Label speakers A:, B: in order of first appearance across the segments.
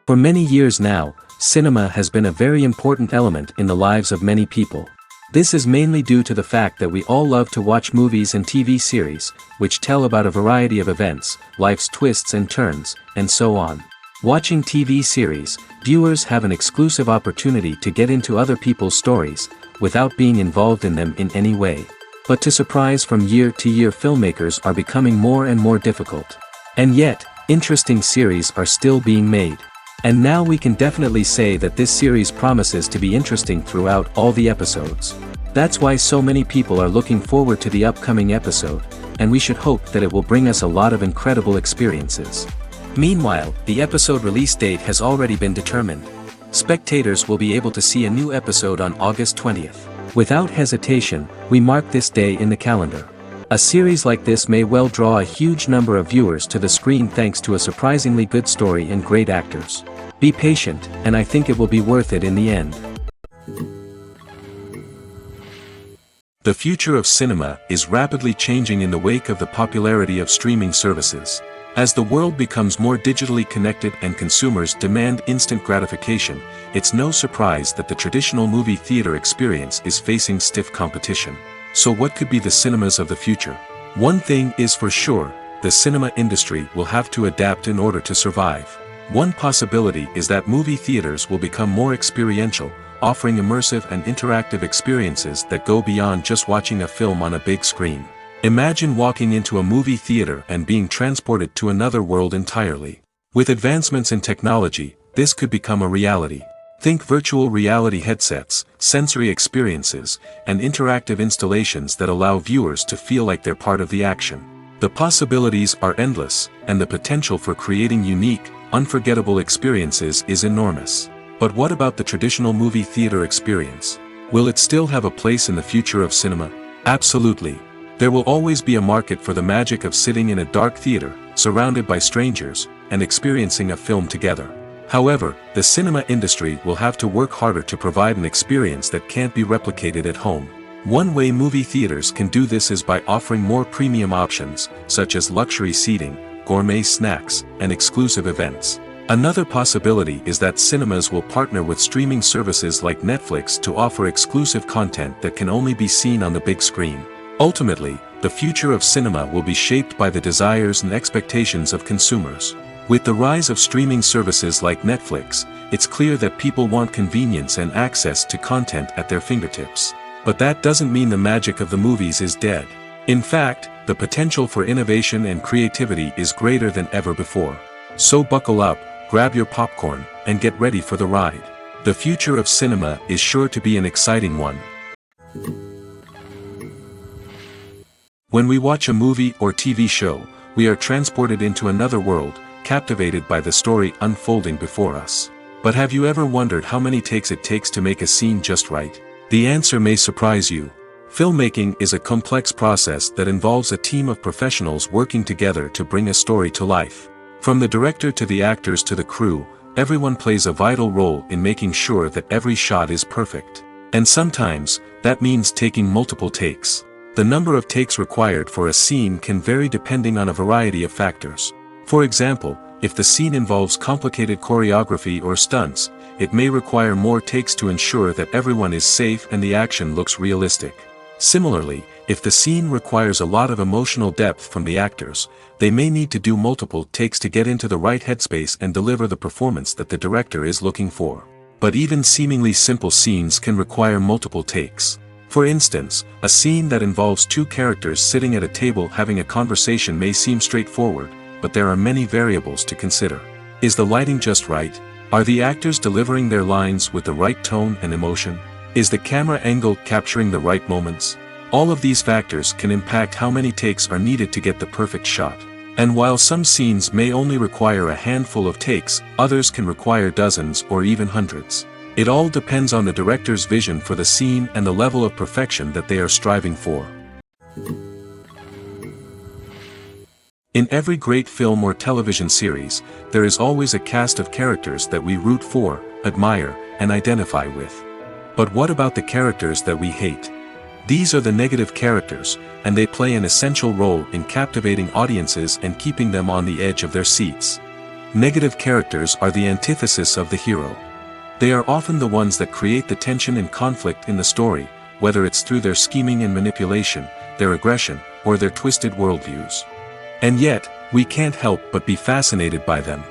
A: For many years now, cinema has been a very important element in the lives of many people. This is mainly due to the fact that we all love to watch movies and TV series, which tell about a variety of events, life's twists and turns, and so on. Watching TV series, viewers have an exclusive opportunity to get into other people's stories, without being involved in them in any way. But to surprise from year to year, filmmakers are becoming more and more difficult. And yet, interesting series are still being made. And now we can definitely say that this series promises to be interesting throughout all the episodes. That's why so many people are looking forward to the upcoming episode, and we should hope that it will bring us a lot of incredible experiences. Meanwhile, the episode release date has already been determined. Spectators will be able to see a new episode on August 20th. Without hesitation, we mark this day in the calendar. A series like this may well draw a huge number of viewers to the screen thanks to a surprisingly good story and great actors. Be patient, and I think it will be worth it in the end. The future of cinema is rapidly changing in the wake of the popularity of streaming services. As the world becomes more digitally connected and consumers demand instant gratification, it's no surprise that the traditional movie theater experience is facing stiff competition. So what could be the cinemas of the future? One thing is for sure, the cinema industry will have to adapt in order to survive. One possibility is that movie theaters will become more experiential, offering immersive and interactive experiences that go beyond just watching a film on a big screen. Imagine walking into a movie theater and being transported to another world entirely. With advancements in technology, this could become a reality. Think virtual reality headsets, sensory experiences, and interactive installations that allow viewers to feel like they're part of the action. The possibilities are endless, and the potential for creating unique, unforgettable experiences is enormous. But what about the traditional movie theater experience? Will it still have a place in the future of cinema? Absolutely. There will always be a market for the magic of sitting in a dark theater, surrounded by strangers, and experiencing a film together. However, the cinema industry will have to work harder to provide an experience that can't be replicated at home. One way movie theaters can do this is by offering more premium options, such as luxury seating, gourmet snacks, and exclusive events. Another possibility is that cinemas will partner with streaming services like Netflix to offer exclusive content that can only be seen on the big screen. Ultimately, the future of cinema will be shaped by the desires and expectations of consumers. With the rise of streaming services like Netflix, it's clear that people want convenience and access to content at their fingertips. But that doesn't mean the magic of the movies is dead. In fact, the potential for innovation and creativity is greater than ever before. So buckle up, grab your popcorn, and get ready for the ride. The future of cinema is sure to be an exciting one. When we watch a movie or TV show, we are transported into another world, captivated by the story unfolding before us. But have you ever wondered how many takes it takes to make a scene just right? The answer may surprise you. Filmmaking is a complex process that involves a team of professionals working together to bring a story to life. From the director to the actors to the crew, everyone plays a vital role in making sure that every shot is perfect. And sometimes, that means taking multiple takes. The number of takes required for a scene can vary depending on a variety of factors. For example, if the scene involves complicated choreography or stunts, it may require more takes to ensure that everyone is safe and the action looks realistic. Similarly, if the scene requires a lot of emotional depth from the actors, they may need to do multiple takes to get into the right headspace and deliver the performance that the director is looking for. But even seemingly simple scenes can require multiple takes. For instance, a scene that involves two characters sitting at a table having a conversation may seem straightforward, but there are many variables to consider. Is the lighting just right? Are the actors delivering their lines with the right tone and emotion? Is the camera angle capturing the right moments? All of these factors can impact how many takes are needed to get the perfect shot. And while some scenes may only require a handful of takes, others can require dozens or even hundreds. It all depends on the director's vision for the scene and the level of perfection that they are striving for. In every great film or television series, there is always a cast of characters that we root for, admire, and identify with. But what about the characters that we hate? These are the negative characters, and they play an essential role in captivating audiences and keeping them on the edge of their seats. Negative characters are the antithesis of the hero. They are often the ones that create the tension and conflict in the story, whether it's through their scheming and manipulation, their aggression, or their twisted worldviews. And yet, we can't help but be fascinated by them.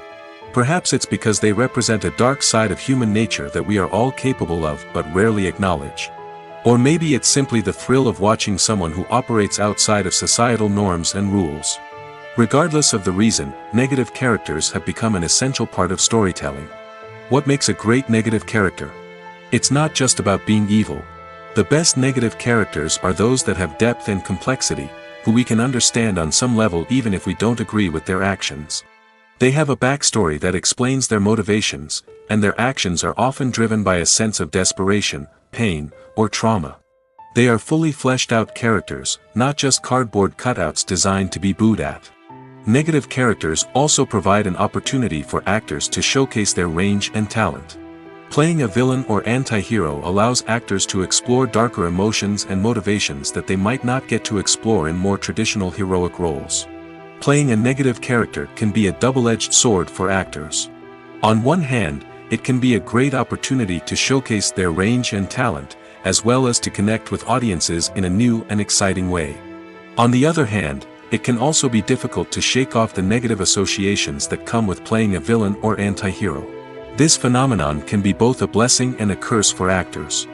A: Perhaps it's because they represent a dark side of human nature that we are all capable of but rarely acknowledge. Or maybe it's simply the thrill of watching someone who operates outside of societal norms and rules. Regardless of the reason, negative characters have become an essential part of storytelling. What makes a great negative character? It's not just about being evil. The best negative characters are those that have depth and complexity, who we can understand on some level even if we don't agree with their actions. They have a backstory that explains their motivations, and their actions are often driven by a sense of desperation, pain, or trauma. They are fully fleshed out characters, not just cardboard cutouts designed to be booed at. Negative characters also provide an opportunity for actors to showcase their range and talent. Playing a villain or anti-hero allows actors to explore darker emotions and motivations that they might not get to explore in more traditional heroic roles. Playing a negative character can be a double-edged sword for actors. On one hand, it can be a great opportunity to showcase their range and talent, as well as to connect with audiences in a new and exciting way. On the other hand, it can also be difficult to shake off the negative associations that come with playing a villain or anti-hero. This phenomenon can be both a blessing and a curse for actors.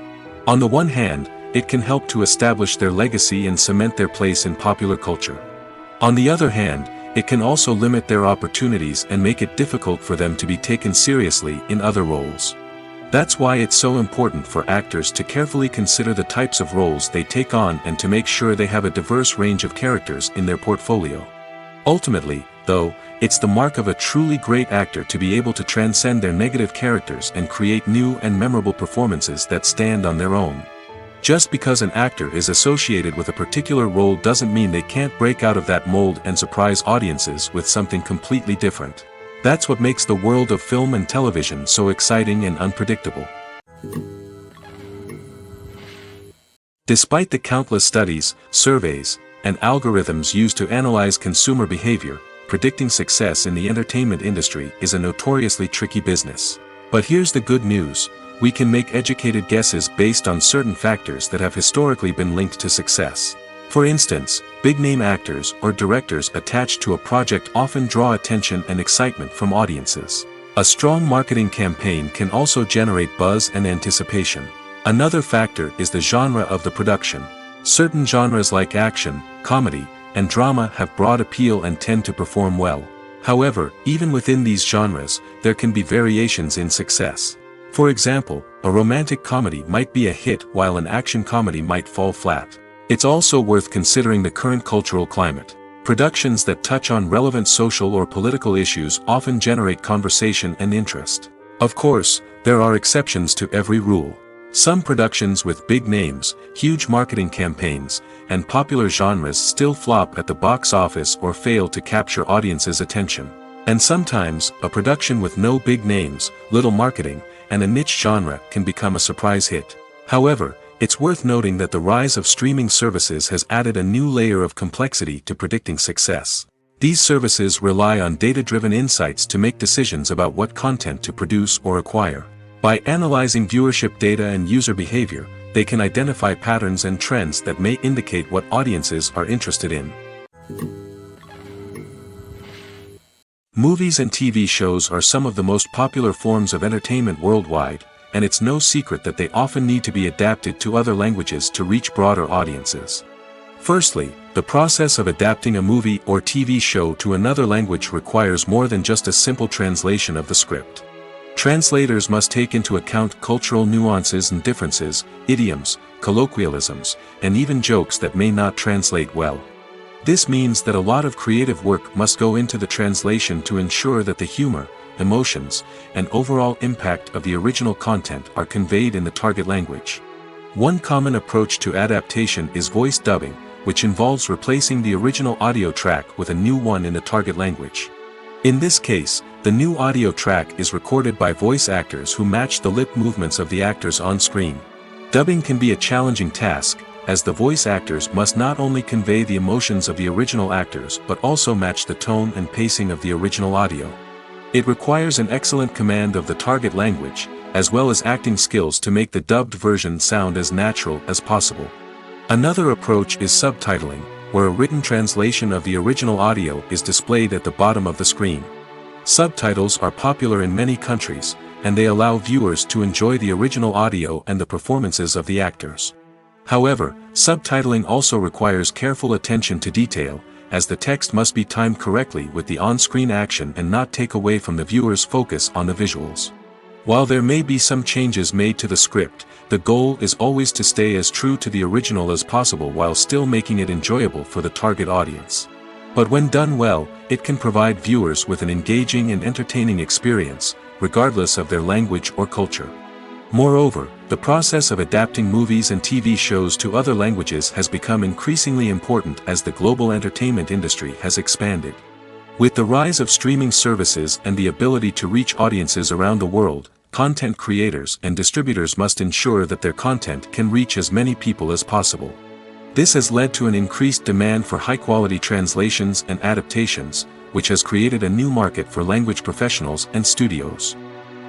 A: On the one hand, it can help to establish their legacy and cement their place in popular culture. On the other hand, it can also limit their opportunities and make it difficult for them to be taken seriously in other roles. That's why it's so important for actors to carefully consider the types of roles they take on and to make sure they have a diverse range of characters in their portfolio. Ultimately, though, it's the mark of a truly great actor to be able to transcend their negative characters and create new and memorable performances that stand on their own. Just because an actor is associated with a particular role doesn't mean they can't break out of that mold and surprise audiences with something completely different. That's what makes the world of film and television so exciting and unpredictable. Despite the countless studies, surveys, and algorithms used to analyze consumer behavior, predicting success in the entertainment industry is a notoriously tricky business. But here's the good news: we can make educated guesses based on certain factors that have historically been linked to success. For instance, big-name actors or directors attached to a project often draw attention and excitement from audiences. A strong marketing campaign can also generate buzz and anticipation. Another factor is the genre of the production. Certain genres like action, comedy, and drama have broad appeal and tend to perform well. However, even within these genres, there can be variations in success. For example, a romantic comedy might be a hit while an action comedy might fall flat. It's also worth considering the current cultural climate. Productions that touch on relevant social or political issues often generate conversation and interest. Of course, there are exceptions to every rule. Some productions with big names, huge marketing campaigns, and popular genres still flop at the box office or fail to capture audiences' attention. And sometimes, a production with no big names, little marketing, and a niche genre can become a surprise hit. However, it's worth noting that the rise of streaming services has added a new layer of complexity to predicting success. These services rely on data-driven insights to make decisions about what content to produce or acquire. By analyzing viewership data and user behavior, they can identify patterns and trends that may indicate what audiences are interested in. Movies and TV shows are some of the most popular forms of entertainment worldwide, and it's no secret that they often need to be adapted to other languages to reach broader audiences. Firstly, the process of adapting a movie or TV show to another language requires more than just a simple translation of the script. Translators must take into account cultural nuances and differences, idioms, colloquialisms, and even jokes that may not translate well. This means that a lot of creative work must go into the translation to ensure that the humor, emotions, and overall impact of the original content are conveyed in the target language. One common approach to adaptation is voice dubbing, which involves replacing the original audio track with a new one in the target language. In this case, the new audio track is recorded by voice actors who match the lip movements of the actors on screen. Dubbing can be a challenging task, as the voice actors must not only convey the emotions of the original actors but also match the tone and pacing of the original audio. It requires an excellent command of the target language, as well as acting skills to make the dubbed version sound as natural as possible. Another approach is subtitling, where a written translation of the original audio is displayed at the bottom of the screen. Subtitles are popular in many countries, and they allow viewers to enjoy the original audio and the performances of the actors. However, subtitling also requires careful attention to detail, as the text must be timed correctly with the on-screen action and not take away from the viewer's focus on the visuals. While there may be some changes made to the script, the goal is always to stay as true to the original as possible while still making it enjoyable for the target audience. But when done well, it can provide viewers with an engaging and entertaining experience, regardless of their language or culture. Moreover, the process of adapting movies and TV shows to other languages has become increasingly important as the global entertainment industry has expanded. With the rise of streaming services and the ability to reach audiences around the world, content creators and distributors must ensure that their content can reach as many people as possible. This has led to an increased demand for high-quality translations and adaptations, which has created a new market for language professionals and studios.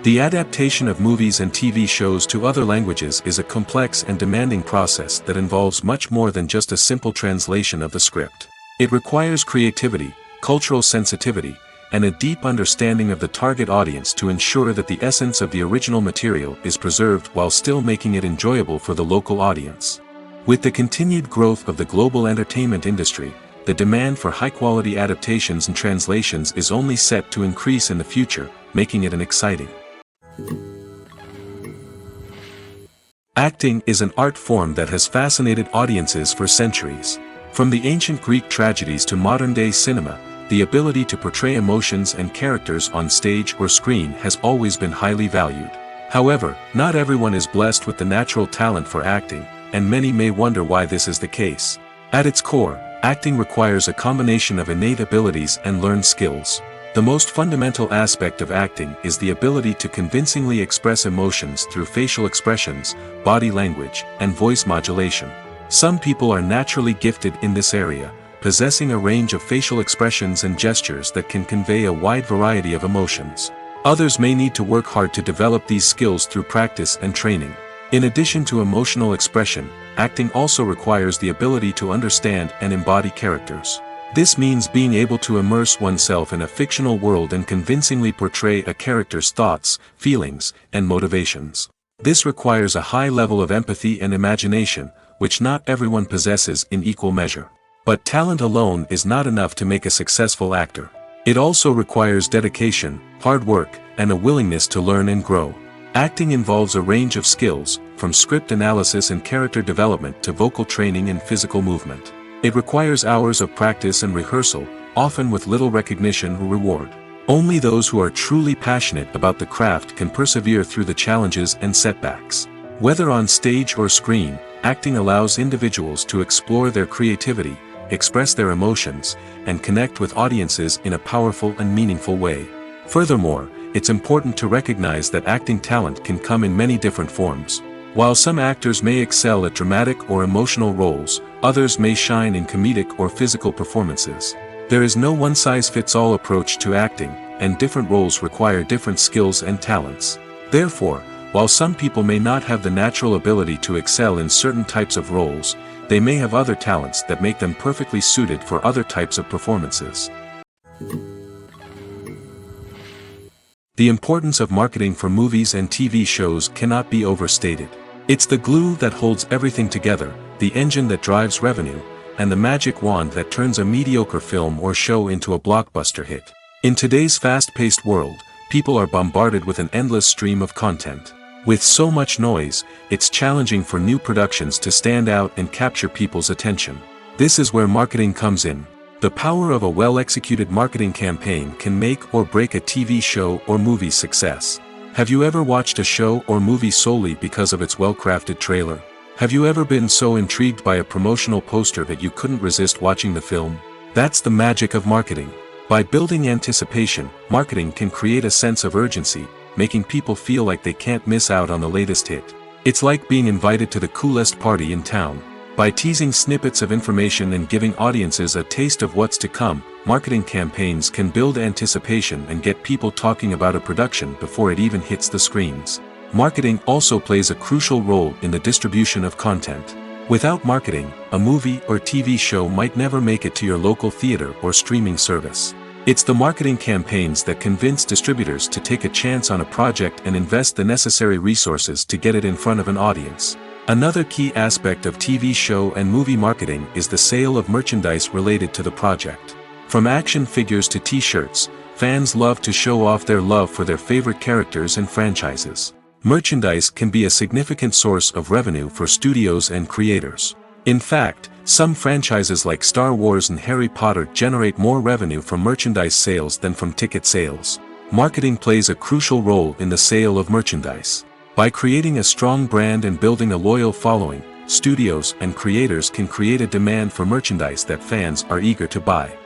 A: The adaptation of movies and TV shows to other languages is a complex and demanding process that involves much more than just a simple translation of the script. It requires creativity, cultural sensitivity, and a deep understanding of the target audience to ensure that the essence of the original material is preserved while still making it enjoyable for the local audience. With the continued growth of the global entertainment industry, the demand for high-quality adaptations and translations is only set to increase in the future, making it an exciting. Acting is an art form that has fascinated audiences for centuries. From the ancient Greek tragedies to modern-day cinema, the ability to portray emotions and characters on stage or screen has always been highly valued. However, not everyone is blessed with the natural talent for acting, and many may wonder why this is the case. At its core, acting requires a combination of innate abilities and learned skills. The most fundamental aspect of acting is the ability to convincingly express emotions through facial expressions, body language, and voice modulation. Some people are naturally gifted in this area, possessing a range of facial expressions and gestures that can convey a wide variety of emotions. Others may need to work hard to develop these skills through practice and training. In addition to emotional expression, acting also requires the ability to understand and embody characters. This means being able to immerse oneself in a fictional world and convincingly portray a character's thoughts, feelings, and motivations. This requires a high level of empathy and imagination, which not everyone possesses in equal measure. But talent alone is not enough to make a successful actor. It also requires dedication, hard work, and a willingness to learn and grow. Acting involves a range of skills, from script analysis and character development to vocal training and physical movement. It requires hours of practice and rehearsal, often with little recognition or reward. Only those who are truly passionate about the craft can persevere through the challenges and setbacks. Whether on stage or screen, acting allows individuals to explore their creativity, express their emotions, and connect with audiences in a powerful and meaningful way. Furthermore, it's important to recognize that acting talent can come in many different forms. While some actors may excel at dramatic or emotional roles, others may shine in comedic or physical performances. There is no one-size-fits-all approach to acting, and different roles require different skills and talents. Therefore, while some people may not have the natural ability to excel in certain types of roles, they may have other talents that make them perfectly suited for other types of performances. The importance of marketing for movies and TV shows cannot be overstated. It's the glue that holds everything together, the engine that drives revenue, and the magic wand that turns a mediocre film or show into a blockbuster hit. In today's fast-paced world, people are bombarded with an endless stream of content. With so much noise, it's challenging for new productions to stand out and capture people's attention. This is where marketing comes in. The power of a well-executed marketing campaign can make or break a TV show or movie's success. Have you ever watched a show or movie solely because of its well-crafted trailer? Have you ever been so intrigued by a promotional poster that you couldn't resist watching the film? That's the magic of marketing. By building anticipation, marketing can create a sense of urgency, making people feel like they can't miss out on the latest hit. It's like being invited to the coolest party in town. By teasing snippets of information and giving audiences a taste of what's to come, marketing campaigns can build anticipation and get people talking about a production before it even hits the screens. Marketing also plays a crucial role in the distribution of content. Without marketing, a movie or TV show might never make it to your local theater or streaming service. It's the marketing campaigns that convince distributors to take a chance on a project and invest the necessary resources to get it in front of an audience. Another key aspect of TV show and movie marketing is the sale of merchandise related to the project. From action figures to t-shirts, fans love to show off their love for their favorite characters and franchises. Merchandise can be a significant source of revenue for studios and creators. In fact, some franchises like Star Wars and Harry Potter generate more revenue from merchandise sales than from ticket sales. Marketing plays a crucial role in the sale of merchandise. By creating a strong brand and building a loyal following, studios and creators can create a demand for merchandise that fans are eager to buy.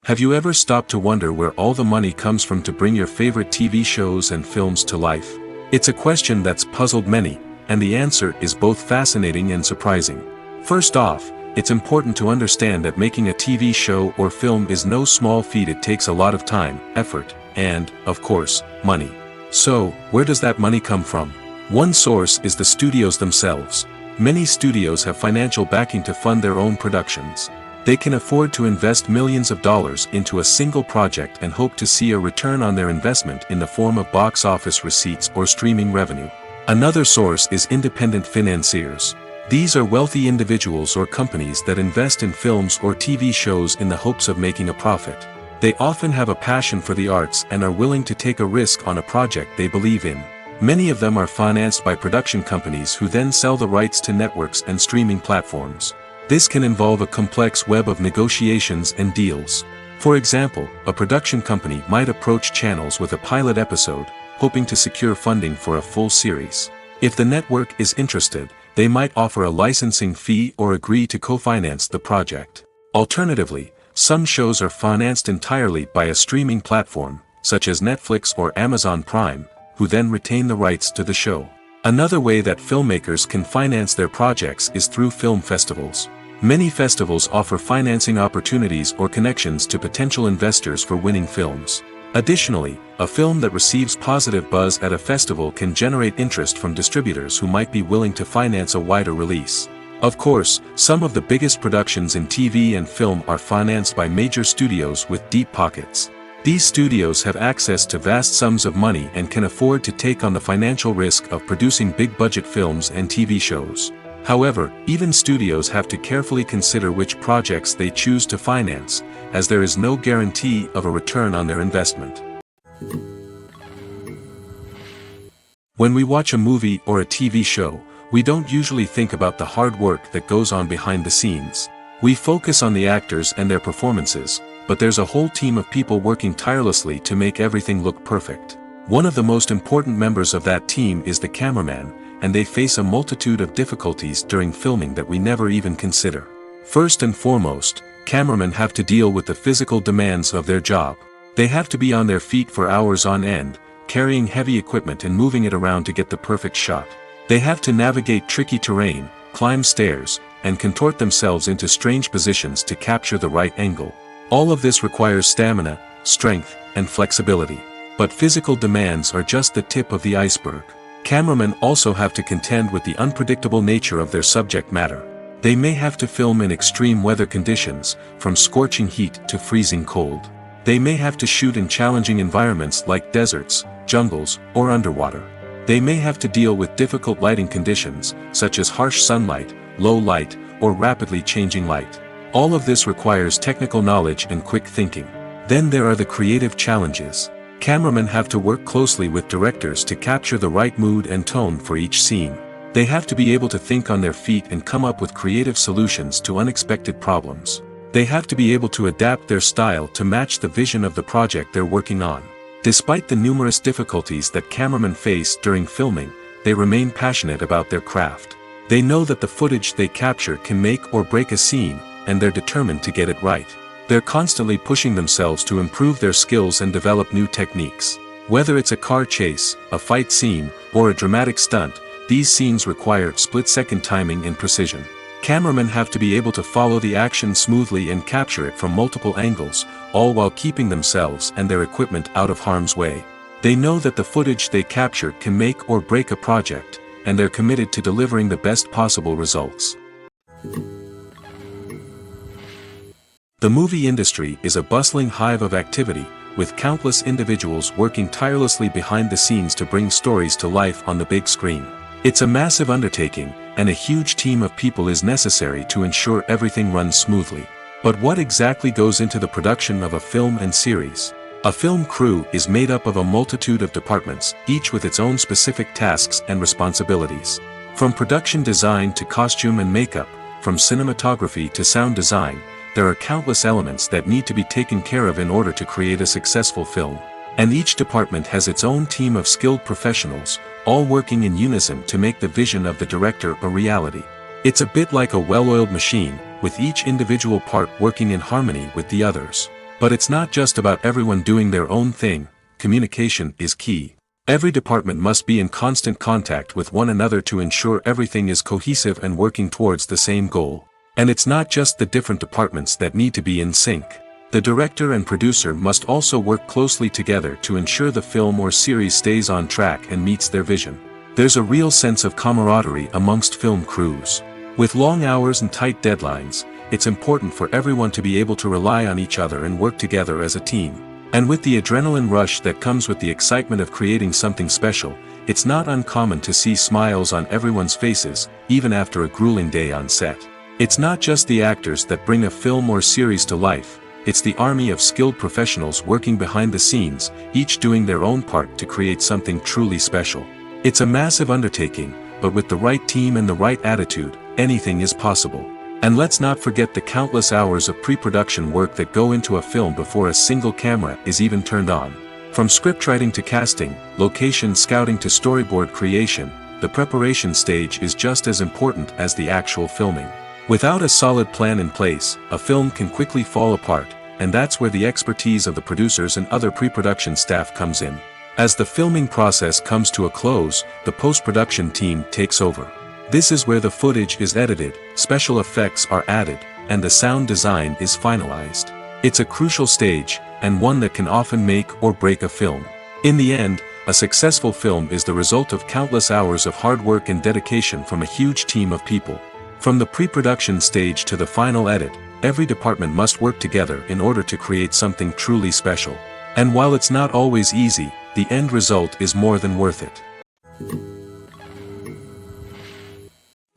A: Have you ever stopped to wonder where all the money comes from to bring your favorite TV shows and films to life? It's a question that's puzzled many, and the answer is both fascinating and surprising. First off, it's important to understand that making a TV show or film is no small feat. It takes a lot of time, effort, and, of course, money. So, where does that money come from? One source is the studios themselves. Many studios have financial backing to fund their own productions. They can afford to invest millions of dollars into a single project and hope to see a return on their investment in the form of box office receipts or streaming revenue. Another source is independent financiers. These are wealthy individuals or companies that invest in films or TV shows in the hopes of making a profit. They often have a passion for the arts and are willing to take a risk on a project they believe in. Many of them are financed by production companies who then sell the rights to networks and streaming platforms. This can involve a complex web of negotiations and deals. For example, a production company might approach channels with a pilot episode, hoping to secure funding for a full series. If the network is interested, they might offer a licensing fee or agree to co-finance the project. Alternatively, some shows are financed entirely by a streaming platform, such as Netflix or Amazon Prime, who then retain the rights to the show. Another way that filmmakers can finance their projects is through film festivals. Many festivals offer financing opportunities or connections to potential investors for winning films. Additionally, a film that receives positive buzz at a festival can generate interest from distributors who might be willing to finance a wider release. Of course, some of the biggest productions in TV and film are financed by major studios with deep pockets. These studios have access to vast sums of money and can afford to take on the financial risk of producing big-budget films and TV shows. However, even studios have to carefully consider which projects they choose to finance, as there is no guarantee of a return on their investment. When we watch a movie or a TV show, we don't usually think about the hard work that goes on behind the scenes. We focus on the actors and their performances, but there's a whole team of people working tirelessly to make everything look perfect. One of the most important members of that team is the cameraman, and they face a multitude of difficulties during filming that we never even consider. First and foremost, cameramen have to deal with the physical demands of their job. They have to be on their feet for hours on end, carrying heavy equipment and moving it around to get the perfect shot. They have to navigate tricky terrain, climb stairs, and contort themselves into strange positions to capture the right angle. All of this requires stamina, strength, and flexibility. But physical demands are just the tip of the iceberg. Cameramen also have to contend with the unpredictable nature of their subject matter. They may have to film in extreme weather conditions, from scorching heat to freezing cold. They may have to shoot in challenging environments like deserts, jungles, or underwater. They may have to deal with difficult lighting conditions, such as harsh sunlight, low light, or rapidly changing light. All of this requires technical knowledge and quick thinking. Then there are the creative challenges. Cameramen have to work closely with directors to capture the right mood and tone for each scene. They have to be able to think on their feet and come up with creative solutions to unexpected problems. They have to be able to adapt their style to match the vision of the project they're working on. Despite the numerous difficulties that cameramen face during filming, they remain passionate about their craft. They know that the footage they capture can make or break a scene, and they're determined to get it right. They're constantly pushing themselves to improve their skills and develop new techniques. Whether it's a car chase, a fight scene, or a dramatic stunt, these scenes require split-second timing and precision. Cameramen have to be able to follow the action smoothly and capture it from multiple angles, all while keeping themselves and their equipment out of harm's way. They know that the footage they capture can make or break a project, and they're committed to delivering the best possible results. The movie industry is a bustling hive of activity, with countless individuals working tirelessly behind the scenes to bring stories to life on the big screen. It's a massive undertaking, and a huge team of people is necessary to ensure everything runs smoothly. But what exactly goes into the production of a film and series? A film crew is made up of a multitude of departments, each with its own specific tasks and responsibilities. From production design to costume and makeup, from cinematography to sound design, there are countless elements that need to be taken care of in order to create a successful film. And each department has its own team of skilled professionals, all working in unison to make the vision of the director a reality. It's a bit like a well-oiled machine, with each individual part working in harmony with the others. But it's not just about everyone doing their own thing. Communication is key. Every department must be in constant contact with one another to ensure everything is cohesive and working towards the same goal. And it's not just the different departments that need to be in sync. The director and producer must also work closely together to ensure the film or series stays on track and meets their vision. There's a real sense of camaraderie amongst film crews. With long hours and tight deadlines, it's important for everyone to be able to rely on each other and work together as a team. And with the adrenaline rush that comes with the excitement of creating something special, it's not uncommon to see smiles on everyone's faces, even after a grueling day on set. It's not just the actors that bring a film or series to life. It's the army of skilled professionals working behind the scenes, each doing their own part to create something truly special. It's a massive undertaking, but with the right team and the right attitude, anything is possible. And let's not forget the countless hours of pre-production work that go into a film before a single camera is even turned on. From scriptwriting to casting, location scouting to storyboard creation, the preparation stage is just as important as the actual filming. Without a solid plan in place, a film can quickly fall apart, and that's where the expertise of the producers and other pre-production staff comes in. As the filming process comes to a close, the post-production team takes over. This is where the footage is edited, special effects are added, and the sound design is finalized. It's a crucial stage, and one that can often make or break a film. In the end, a successful film is the result of countless hours of hard work and dedication from a huge team of people. From the pre-production stage to the final edit, every department must work together in order to create something truly special. And while it's not always easy, the end result is more than worth it.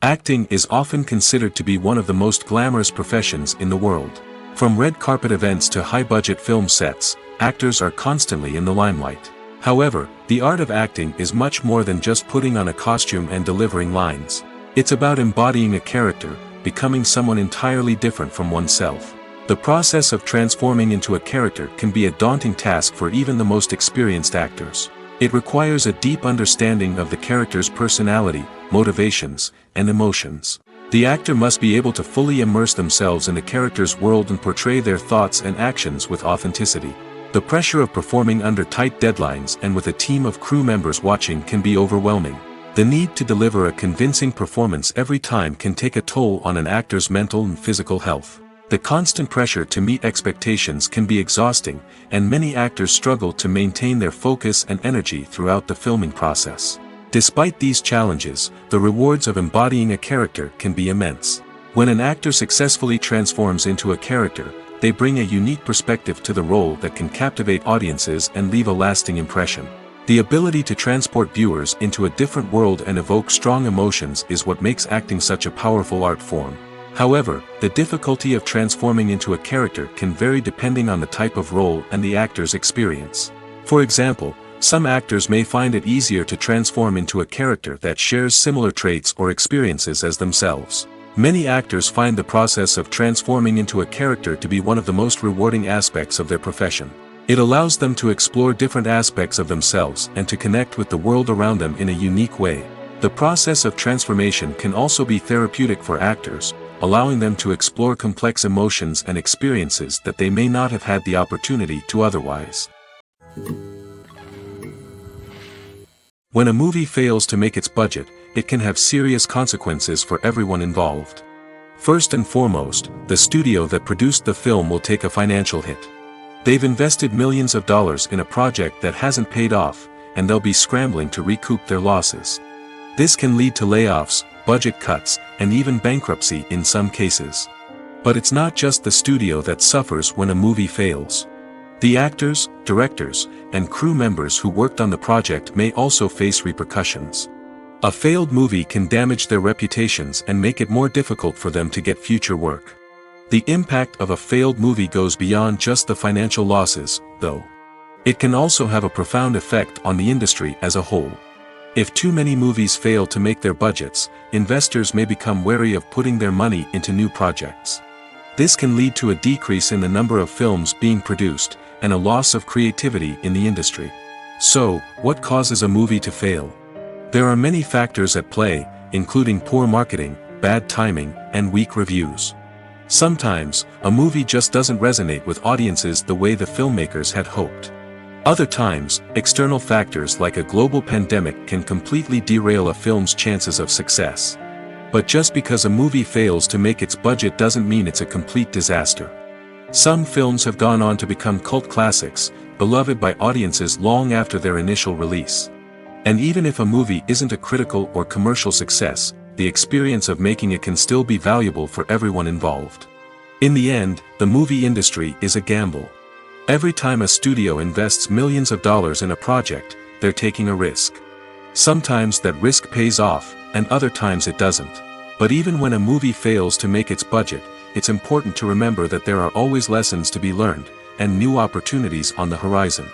A: Acting is often considered to be one of the most glamorous professions in the world. From red carpet events to high-budget film sets, actors are constantly in the limelight. However, the art of acting is much more than just putting on a costume and delivering lines. It's about embodying a character, becoming someone entirely different from oneself. The process of transforming into a character can be a daunting task for even the most experienced actors. It requires a deep understanding of the character's personality, motivations, and emotions. The actor must be able to fully immerse themselves in the character's world and portray their thoughts and actions with authenticity. The pressure of performing under tight deadlines and with a team of crew members watching can be overwhelming. The need to deliver a convincing performance every time can take a toll on an actor's mental and physical health. The constant pressure to meet expectations can be exhausting, and many actors struggle to maintain their focus and energy throughout the filming process. Despite these challenges, the rewards of embodying a character can be immense. When an actor successfully transforms into a character, they bring a unique perspective to the role that can captivate audiences and leave a lasting impression. The ability to transport viewers into a different world and evoke strong emotions is what makes acting such a powerful art form. However, the difficulty of transforming into a character can vary depending on the type of role and the actor's experience. For example, some actors may find it easier to transform into a character that shares similar traits or experiences as themselves. Many actors find the process of transforming into a character to be one of the most rewarding aspects of their profession. It allows them to explore different aspects of themselves and to connect with the world around them in a unique way. The process of transformation can also be therapeutic for actors, allowing them to explore complex emotions and experiences that they may not have had the opportunity to otherwise. When a movie fails to make its budget, it can have serious consequences for everyone involved. First and foremost, the studio that produced the film will take a financial hit. They've invested millions of dollars in a project that hasn't paid off, and they'll be scrambling to recoup their losses. This can lead to layoffs, budget cuts, and even bankruptcy in some cases. But it's not just the studio that suffers when a movie fails. The actors, directors, and crew members who worked on the project may also face repercussions. A failed movie can damage their reputations and make it more difficult for them to get future work. The impact of a failed movie goes beyond just the financial losses, though. It can also have a profound effect on the industry as a whole. If too many movies fail to make their budgets, investors may become wary of putting their money into new projects. This can lead to a decrease in the number of films being produced, and a loss of creativity in the industry. So, what causes a movie to fail? There are many factors at play, including poor marketing, bad timing, and weak reviews. Sometimes, a movie just doesn't resonate with audiences the way the filmmakers had hoped. Other times, external factors like a global pandemic can completely derail a film's chances of success. But just because a movie fails to make its budget doesn't mean it's a complete disaster. Some films have gone on to become cult classics, beloved by audiences long after their initial release. And even if a movie isn't a critical or commercial success, the experience of making it can still be valuable for everyone involved. In the end, the movie industry is a gamble. Every time a studio invests millions of dollars in a project, they're taking a risk. Sometimes that risk pays off, and other times it doesn't. But even when a movie fails to make its budget, it's important to remember that there are always lessons to be learned, and new opportunities on the horizon.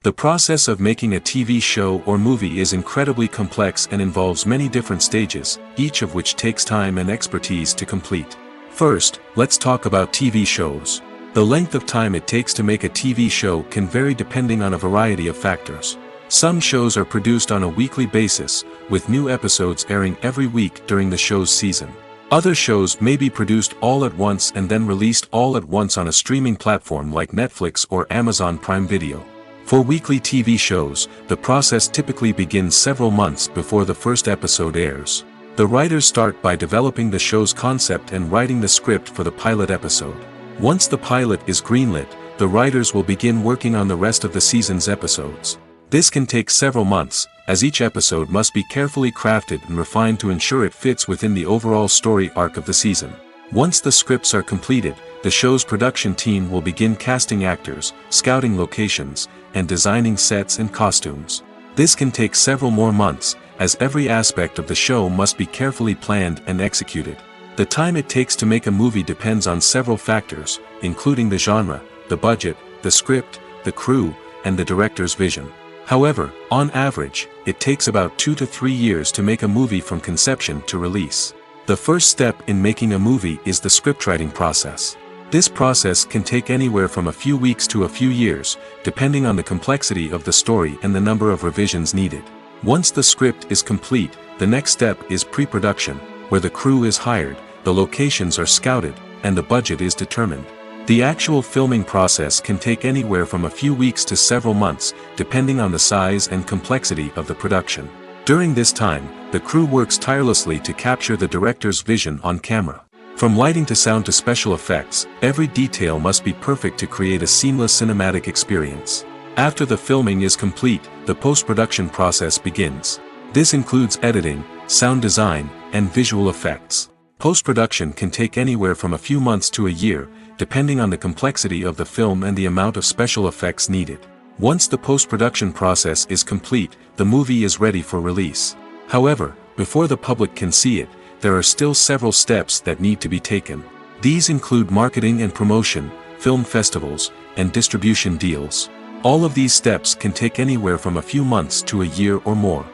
A: The process of making a TV show or movie is incredibly complex and involves many different stages, each of which takes time and expertise to complete. First, let's talk about TV shows. The length of time it takes to make a TV show can vary depending on a variety of factors. Some shows are produced on a weekly basis, with new episodes airing every week during the show's season. Other shows may be produced all at once and then released all at once on a streaming platform like Netflix or Amazon Prime Video. For weekly TV shows, the process typically begins several months before the first episode airs. The writers start by developing the show's concept and writing the script for the pilot episode. Once the pilot is greenlit, the writers will begin working on the rest of the season's episodes. This can take several months, as each episode must be carefully crafted and refined to ensure it fits within the overall story arc of the season. Once the scripts are completed, the show's production team will begin casting actors, scouting locations, and designing sets and costumes. This can take several more months, as every aspect of the show must be carefully planned and executed. The time it takes to make a movie depends on several factors, including the genre, the budget, the script, the crew, and the director's vision. However, on average, it takes about 2 to 3 years to make a movie from conception to release. The first step in making a movie is the scriptwriting process. This process can take anywhere from a few weeks to a few years, depending on the complexity of the story and the number of revisions needed. Once the script is complete, the next step is pre-production, where the crew is hired, the locations are scouted, and the budget is determined. The actual filming process can take anywhere from a few weeks to several months, depending on the size and complexity of the production. During this time, the crew works tirelessly to capture the director's vision on camera. From lighting to sound to special effects, every detail must be perfect to create a seamless cinematic experience. After the filming is complete, the post-production process begins. This includes editing, sound design, and visual effects. Post-production can take anywhere from a few months to a year, depending on the complexity of the film and the amount of special effects needed. Once the post-production process is complete, the movie is ready for release. However, before the public can see it, there are still several steps that need to be taken. These include marketing and promotion, film festivals, and distribution deals. All of these steps can take anywhere from a few months to a year or more.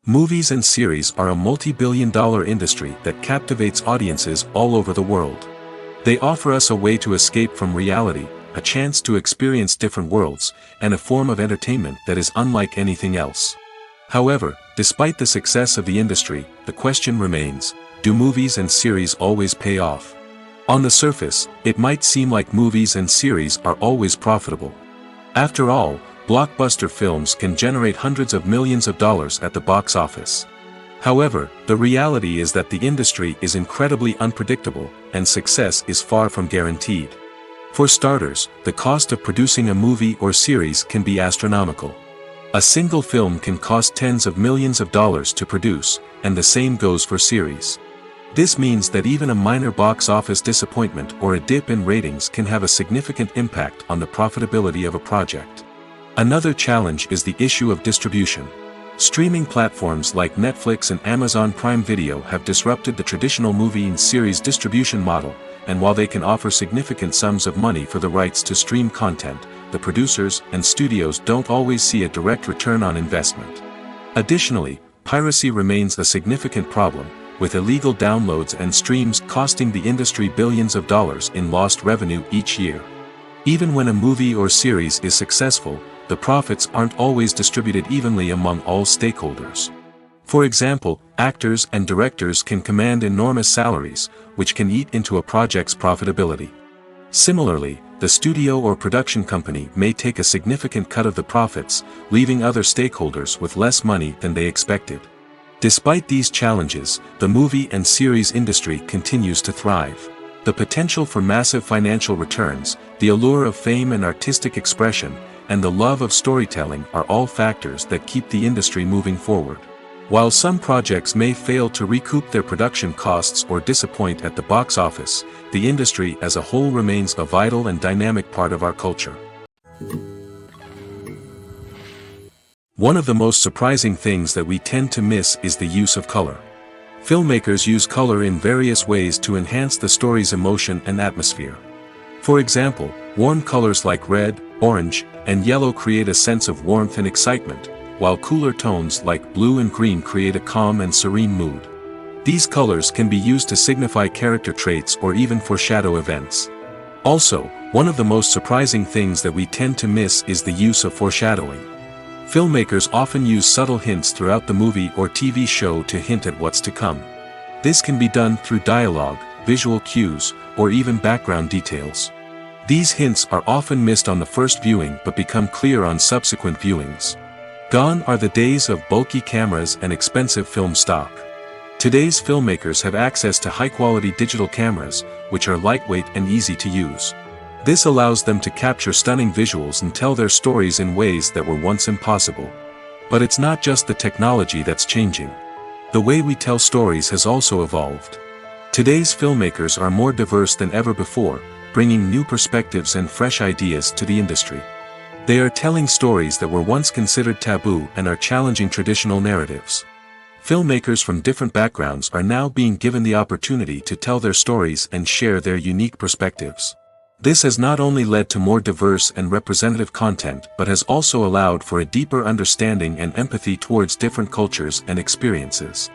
A: Movies and series are a multi-billion-dollar industry that captivates audiences all over the world. They offer us a way to escape from reality, a chance to experience different worlds, and a form of entertainment that is unlike anything else. However, despite the success of the industry, the question remains, do movies and series always pay off? On the surface, it might seem like movies and series are always profitable. After all, blockbuster films can generate hundreds of millions of dollars at the box office. However, the reality is that the industry is incredibly unpredictable, and success is far from guaranteed. For starters, the cost of producing a movie or series can be astronomical. A single film can cost tens of millions of dollars to produce, and the same goes for series. This means that even a minor box office disappointment or a dip in ratings can have a significant impact on the profitability of a project. Another challenge is the issue of distribution. Streaming platforms like Netflix and Amazon Prime Video have disrupted the traditional movie and series distribution model, and while they can offer significant sums of money for the rights to stream content, the producers and studios don't always see a direct return on investment. Additionally, piracy remains a significant problem, with illegal downloads and streams costing the industry billions of dollars in lost revenue each year. Even when a movie or series is successful, the profits aren't always distributed evenly among all stakeholders. For example, actors and directors can command enormous salaries, which can eat into a project's profitability. Similarly, the studio or production company may take a significant cut of the profits, leaving other stakeholders with less money than they expected. Despite these challenges, the movie and series industry continues to thrive. The potential for massive financial returns, the allure of fame and artistic expression, and the love of storytelling are all factors that keep the industry moving forward. While some projects may fail to recoup their production costs or disappoint at the box office, the industry as a whole remains a vital and dynamic part of our culture. One of the most surprising things that we tend to miss is the use of color. Filmmakers use color in various ways to enhance the story's emotion and atmosphere. For example, warm colors like red, orange, and yellow create a sense of warmth and excitement, while cooler tones like blue and green create a calm and serene mood. These colors can be used to signify character traits or even foreshadow events. Also, one of the most surprising things that we tend to miss is the use of foreshadowing. Filmmakers often use subtle hints throughout the movie or TV show to hint at what's to come. This can be done through dialogue, visual cues, or even background details. These hints are often missed on the first viewing but become clear on subsequent viewings. Gone are the days of bulky cameras and expensive film stock. Today's filmmakers have access to high-quality digital cameras, which are lightweight and easy to use. This allows them to capture stunning visuals and tell their stories in ways that were once impossible. But it's not just the technology that's changing. The way we tell stories has also evolved. Today's filmmakers are more diverse than ever before, bringing new perspectives and fresh ideas to the industry. They are telling stories that were once considered taboo and are challenging traditional narratives. Filmmakers from different backgrounds are now being given the opportunity to tell their stories and share their unique perspectives. This has not only led to more diverse and representative content but has also allowed for a deeper understanding and empathy towards different cultures and experiences.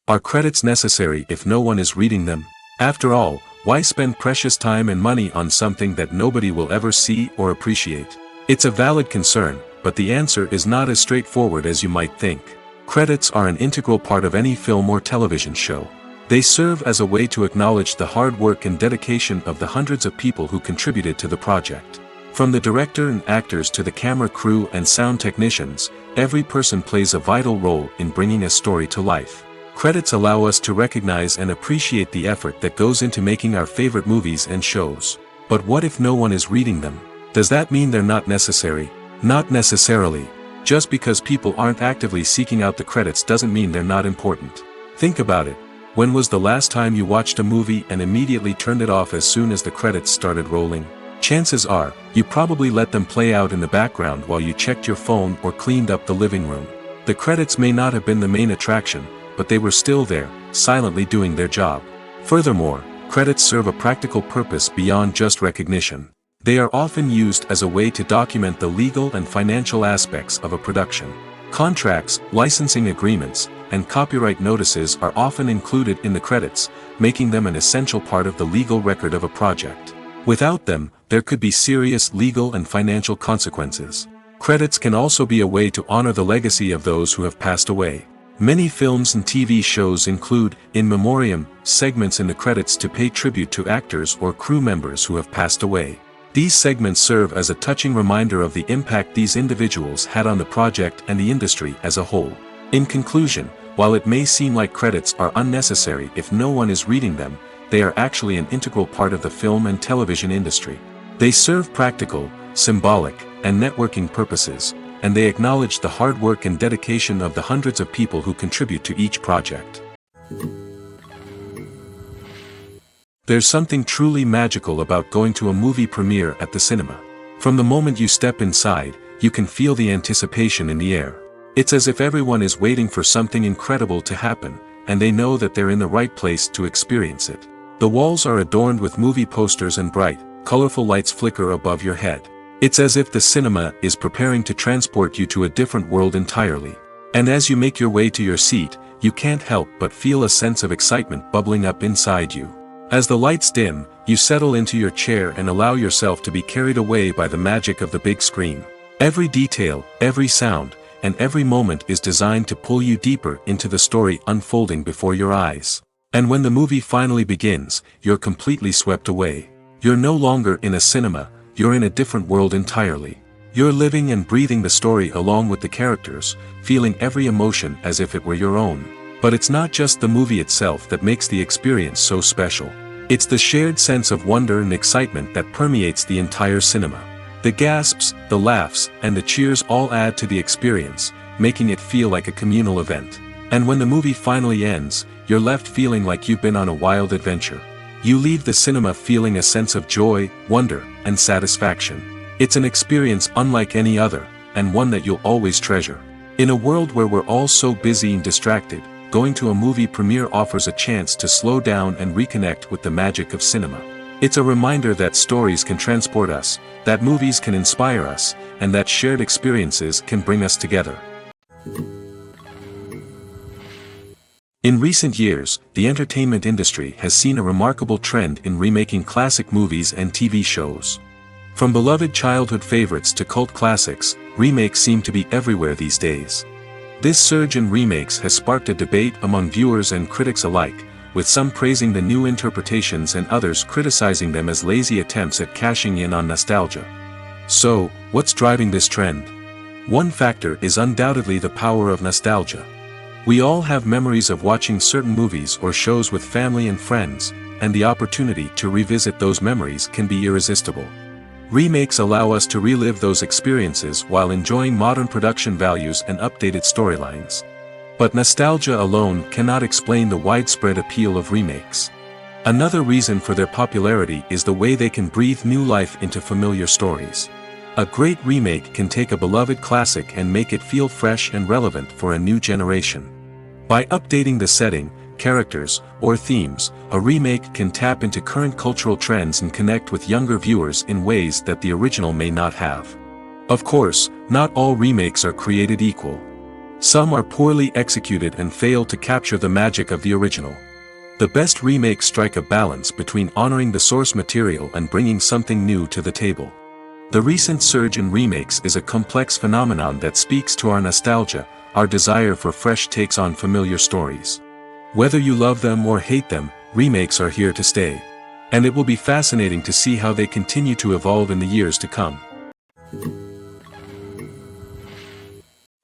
A: Are credits necessary if no one is reading them? After all, why spend precious time and money on something that nobody will ever see or appreciate? It's a valid concern, but the answer is not as straightforward as you might think. Credits are an integral part of any film or television show. They serve as a way to acknowledge the hard work and dedication of the hundreds of people who contributed to the project. From the director and actors to the camera crew and sound technicians, every person plays a vital role in bringing a story to life. Credits allow us to recognize and appreciate the effort that goes into making our favorite movies and shows. But what if no one is reading them? Does that mean they're not necessary? Not necessarily. Just because people aren't actively seeking out the credits doesn't mean they're not important. Think about it. When was the last time you watched a movie and immediately turned it off as soon as the credits started rolling? Chances are, you probably let them play out in the background while you checked your phone or cleaned up the living room. The credits may not have been the main attraction, but they were still there, silently doing their job. Furthermore, credits serve a practical purpose beyond just recognition. They are often used as a way to document the legal and financial aspects of a production. Contracts, licensing agreements, and copyright notices are often included in the credits, making them an essential part of the legal record of a project. Without them, there could be serious legal and financial consequences. Credits can also be a way to honor the legacy of those who have passed away. Many films and TV shows include, in memoriam, segments in the credits to pay tribute to actors or crew members who have passed away. These segments serve as a touching reminder of the impact these individuals had on the project and the industry as a whole. In conclusion, while it may seem like credits are unnecessary if no one is reading them, they are actually an integral part of the film and television industry. They serve practical, symbolic, and networking purposes, and they acknowledge the hard work and dedication of the hundreds of people who contribute to each project. There's something truly magical about going to a movie premiere at the cinema. From the moment you step inside, you can feel the anticipation in the air. It's as if everyone is waiting for something incredible to happen, and they know that they're in the right place to experience it. The walls are adorned with movie posters and bright, colorful lights flicker above your head. It's as if the cinema is preparing to transport you to a different world entirely. And as you make your way to your seat, you can't help but feel a sense of excitement bubbling up inside you. As the lights dim, you settle into your chair and allow yourself to be carried away by the magic of the big screen. Every detail, every sound, and every moment is designed to pull you deeper into the story unfolding before your eyes. And when the movie finally begins, you're completely swept away. You're no longer in a cinema, you're in a different world entirely. You're living and breathing the story along with the characters, feeling every emotion as if it were your own. But it's not just the movie itself that makes the experience so special. It's the shared sense of wonder and excitement that permeates the entire cinema. The gasps, the laughs, and the cheers all add to the experience, making it feel like a communal event. And when the movie finally ends, you're left feeling like you've been on a wild adventure. You leave the cinema feeling a sense of joy, wonder, and satisfaction. It's an experience unlike any other, and one that you'll always treasure. In a world where we're all so busy and distracted, going to a movie premiere offers a chance to slow down and reconnect with the magic of cinema. It's a reminder that stories can transport us, that movies can inspire us, and that shared experiences can bring us together. In recent years, the entertainment industry has seen a remarkable trend in remaking classic movies and TV shows. From beloved childhood favorites to cult classics, remakes seem to be everywhere these days. This surge in remakes has sparked a debate among viewers and critics alike, with some praising the new interpretations and others criticizing them as lazy attempts at cashing in on nostalgia. So, what's driving this trend? One factor is undoubtedly the power of nostalgia. We all have memories of watching certain movies or shows with family and friends, and the opportunity to revisit those memories can be irresistible. Remakes allow us to relive those experiences while enjoying modern production values and updated storylines. But nostalgia alone cannot explain the widespread appeal of remakes. Another reason for their popularity is the way they can breathe new life into familiar stories. A great remake can take a beloved classic and make it feel fresh and relevant for a new generation. By updating the setting, characters, or themes, a remake can tap into current cultural trends and connect with younger viewers in ways that the original may not have. Of course, not all remakes are created equal. Some are poorly executed and fail to capture the magic of the original. The best remakes strike a balance between honoring the source material and bringing something new to the table. The recent surge in remakes is a complex phenomenon that speaks to our nostalgia, our desire for fresh takes on familiar stories. Whether you love them or hate them, remakes are here to stay. And it will be fascinating to see how they continue to evolve in the years to come.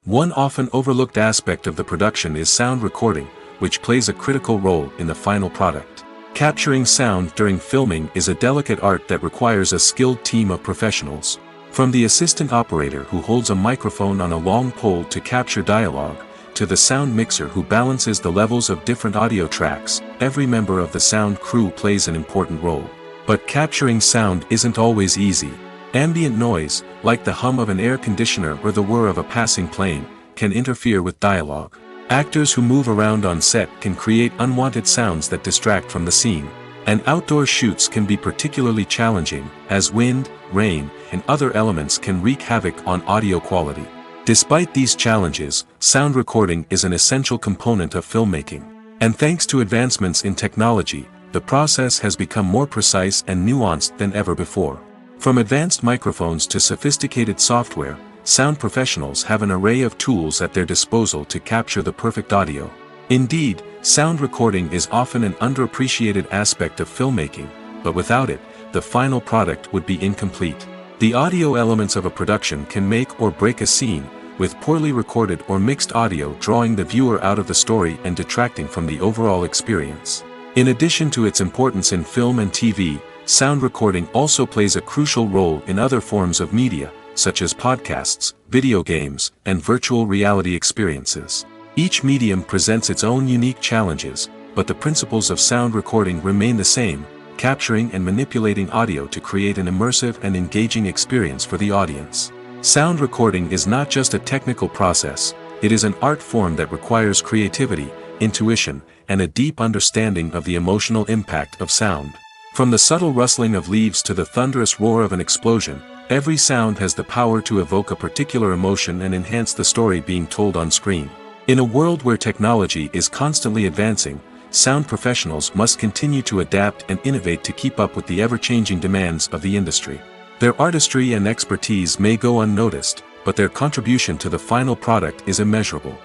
A: One often overlooked aspect of the production is sound recording, which plays a critical role in the final product. Capturing sound during filming is a delicate art that requires a skilled team of professionals. From the assistant operator who holds a microphone on a long pole to capture dialogue, to the sound mixer who balances the levels of different audio tracks, every member of the sound crew plays an important role. But capturing sound isn't always easy. Ambient noise, like the hum of an air conditioner or the whir of a passing plane, can interfere with dialogue. Actors who move around on set can create unwanted sounds that distract from the scene. And outdoor shoots can be particularly challenging, as wind, rain, and other elements can wreak havoc on audio quality. Despite these challenges, sound recording is an essential component of filmmaking. And thanks to advancements in technology, the process has become more precise and nuanced than ever before. From advanced microphones to sophisticated software, sound professionals have an array of tools at their disposal to capture the perfect audio. Indeed, sound recording is often an underappreciated aspect of filmmaking, but without it, the final product would be incomplete. The audio elements of a production can make or break a scene, with poorly recorded or mixed audio drawing the viewer out of the story and detracting from the overall experience. In addition to its importance in film and TV, sound recording also plays a crucial role in other forms of media, such as podcasts, video games, and virtual reality experiences. Each medium presents its own unique challenges, but the principles of sound recording remain the same, capturing and manipulating audio to create an immersive and engaging experience for the audience. Sound recording is not just a technical process, it is an art form that requires creativity, intuition, and a deep understanding of the emotional impact of sound. From the subtle rustling of leaves to the thunderous roar of an explosion, every sound has the power to evoke a particular emotion and enhance the story being told on screen. In a world where technology is constantly advancing, sound professionals must continue to adapt and innovate to keep up with the ever-changing demands of the industry. Their artistry and expertise may go unnoticed, but their contribution to the final product is immeasurable.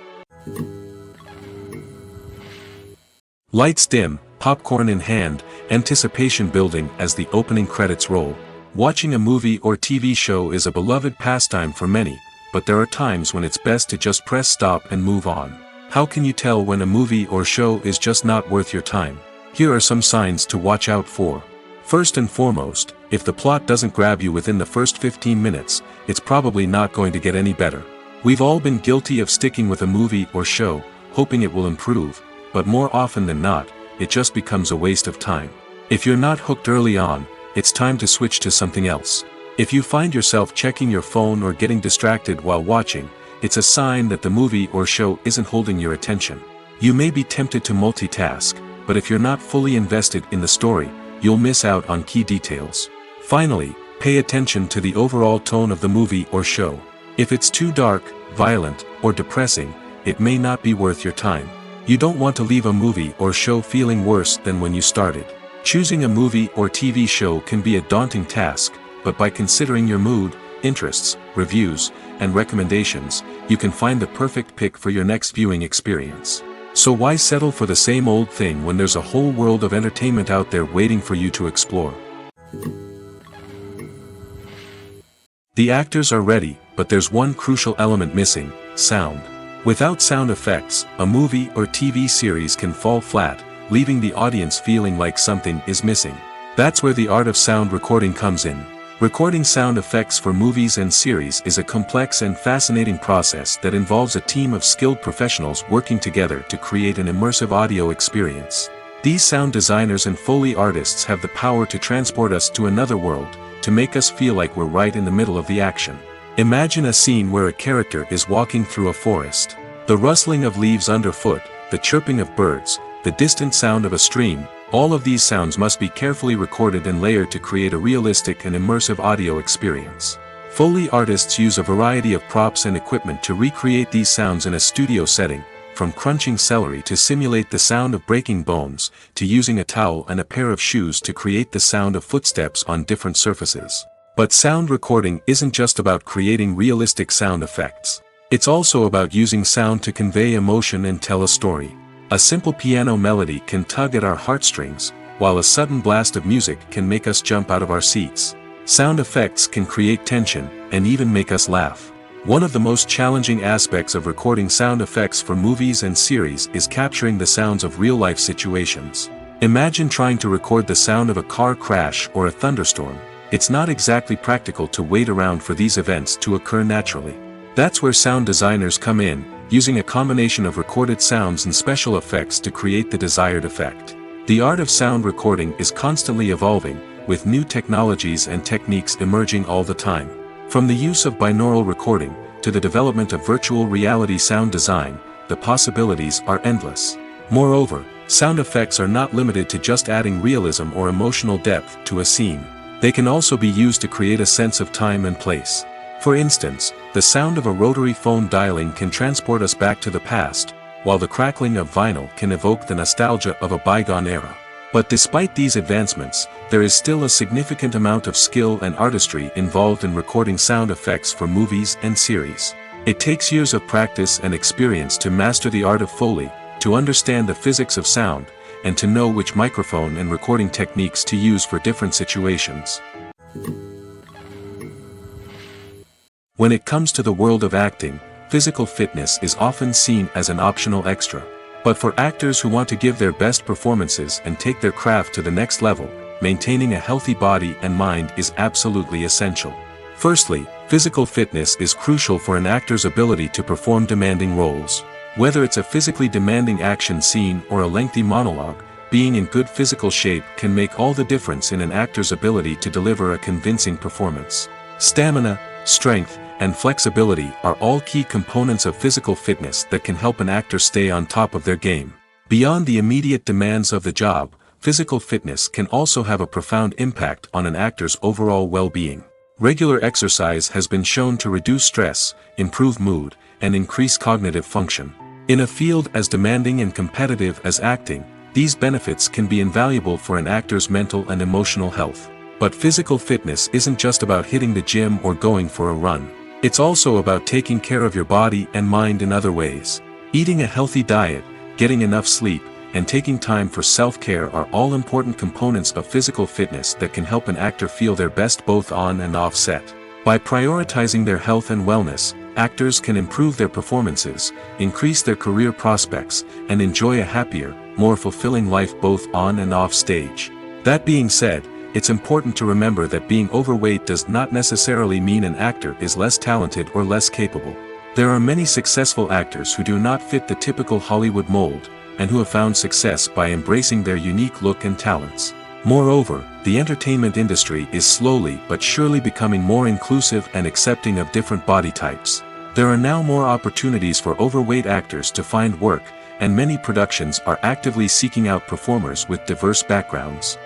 A: Lights dim, popcorn in hand, anticipation building as the opening credits roll. Watching a movie or TV show is a beloved pastime for many, but there are times when it's best to just press stop and move on. How can you tell when a movie or show is just not worth your time? Here are some signs to watch out for. First and foremost, if the plot doesn't grab you within the first 15 minutes, it's probably not going to get any better. We've all been guilty of sticking with a movie or show, hoping it will improve, but more often than not, it just becomes a waste of time. If you're not hooked early on, it's time to switch to something else. If you find yourself checking your phone or getting distracted while watching, it's a sign that the movie or show isn't holding your attention. You may be tempted to multitask, but if you're not fully invested in the story, you'll miss out on key details. Finally, pay attention to the overall tone of the movie or show. If it's too dark, violent, or depressing, it may not be worth your time. You don't want to leave a movie or show feeling worse than when you started. Choosing a movie or TV show can be a daunting task, but by considering your mood, interests, reviews, and recommendations, you can find the perfect pick for your next viewing experience. So why settle for the same old thing when there's a whole world of entertainment out there waiting for you to explore? The actors are ready, but there's one crucial element missing: sound. Without sound effects, a movie or TV series can fall flat, leaving the audience feeling like something is missing. That's where the art of sound recording comes in. Recording sound effects for movies and series is a complex and fascinating process that involves a team of skilled professionals working together to create an immersive audio experience. These sound designers and Foley artists have the power to transport us to another world, to make us feel like we're right in the middle of the action. Imagine a scene where a character is walking through a forest. The rustling of leaves underfoot, the chirping of birds, the distant sound of a stream, all of these sounds must be carefully recorded and layered to create a realistic and immersive audio experience. Foley artists use a variety of props and equipment to recreate these sounds in a studio setting, from crunching celery to simulate the sound of breaking bones, to using a towel and a pair of shoes to create the sound of footsteps on different surfaces. But sound recording isn't just about creating realistic sound effects. It's also about using sound to convey emotion and tell a story. A simple piano melody can tug at our heartstrings, while a sudden blast of music can make us jump out of our seats. Sound effects can create tension, and even make us laugh. One of the most challenging aspects of recording sound effects for movies and series is capturing the sounds of real-life situations. Imagine trying to record the sound of a car crash or a thunderstorm. It's not exactly practical to wait around for these events to occur naturally. That's where sound designers come in, using a combination of recorded sounds and special effects to create the desired effect. The art of sound recording is constantly evolving, with new technologies and techniques emerging all the time. From the use of binaural recording, to the development of virtual reality sound design, the possibilities are endless. Moreover, sound effects are not limited to just adding realism or emotional depth to a scene. They can also be used to create a sense of time and place. For instance, the sound of a rotary phone dialing can transport us back to the past, while the crackling of vinyl can evoke the nostalgia of a bygone era. But despite these advancements, there is still a significant amount of skill and artistry involved in recording sound effects for movies and series. It takes years of practice and experience to master the art of Foley, to understand the physics of sound, and to know which microphone and recording techniques to use for different situations. When it comes to the world of acting, physical fitness is often seen as an optional extra. But for actors who want to give their best performances and take their craft to the next level, maintaining a healthy body and mind is absolutely essential. Firstly, physical fitness is crucial for an actor's ability to perform demanding roles. Whether it's a physically demanding action scene or a lengthy monologue, being in good physical shape can make all the difference in an actor's ability to deliver a convincing performance. Stamina, strength, and flexibility are all key components of physical fitness that can help an actor stay on top of their game. Beyond the immediate demands of the job, physical fitness can also have a profound impact on an actor's overall well-being. Regular exercise has been shown to reduce stress, improve mood, and increase cognitive function. In a field as demanding and competitive as acting, these benefits can be invaluable for an actor's mental and emotional health. But physical fitness isn't just about hitting the gym or going for a run. It's also about taking care of your body and mind in other ways. Eating a healthy diet, getting enough sleep, and taking time for self-care are all important components of physical fitness that can help an actor feel their best both on and off set. By prioritizing their health and wellness, actors can improve their performances, increase their career prospects, and enjoy a happier, more fulfilling life both on and off stage. That being said, it's important to remember that being overweight does not necessarily mean an actor is less talented or less capable. There are many successful actors who do not fit the typical Hollywood mold, and who have found success by embracing their unique look and talents. Moreover, the entertainment industry is slowly but surely becoming more inclusive and accepting of different body types. There are now more opportunities for overweight actors to find work, and many productions are actively seeking out performers with diverse backgrounds.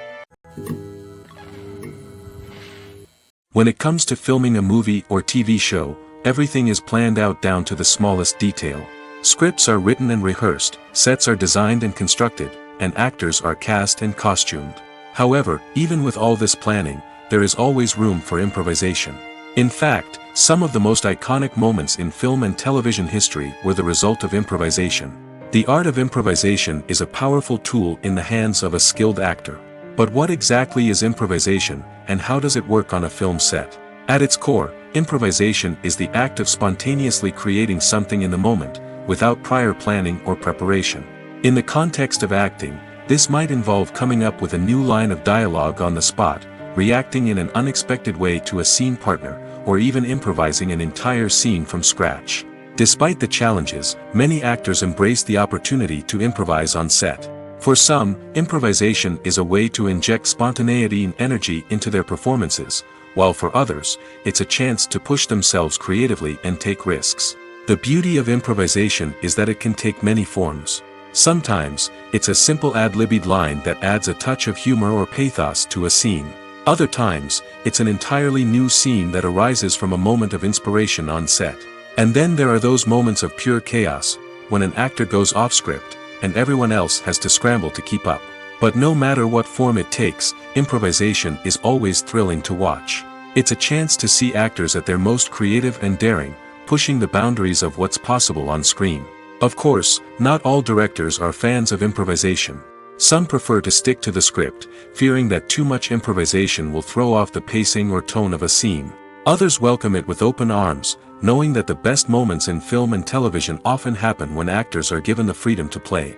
A: When it comes to filming a movie or TV show, everything is planned out down to the smallest detail. Scripts are written and rehearsed, sets are designed and constructed, and actors are cast and costumed. However, even with all this planning, there is always room for improvisation. In fact, some of the most iconic moments in film and television history were the result of improvisation. The art of improvisation is a powerful tool in the hands of a skilled actor. But what exactly is improvisation, and how does it work on a film set? At its core, improvisation is the act of spontaneously creating something in the moment, without prior planning or preparation. In the context of acting, this might involve coming up with a new line of dialogue on the spot, reacting in an unexpected way to a scene partner, or even improvising an entire scene from scratch. Despite the challenges, many actors embrace the opportunity to improvise on set. For some, improvisation is a way to inject spontaneity and energy into their performances, while for others, it's a chance to push themselves creatively and take risks. The beauty of improvisation is that it can take many forms. Sometimes, it's a simple ad-libbed line that adds a touch of humor or pathos to a scene. Other times, it's an entirely new scene that arises from a moment of inspiration on set. And then there are those moments of pure chaos, when an actor goes off script, and everyone else has to scramble to keep up. But no matter what form it takes, improvisation is always thrilling to watch. It's a chance to see actors at their most creative and daring, pushing the boundaries of what's possible on screen. Of course, not all directors are fans of improvisation. Some prefer to stick to the script, fearing that too much improvisation will throw off the pacing or tone of a scene. Others welcome it with open arms, knowing that the best moments in film and television often happen when actors are given the freedom to play.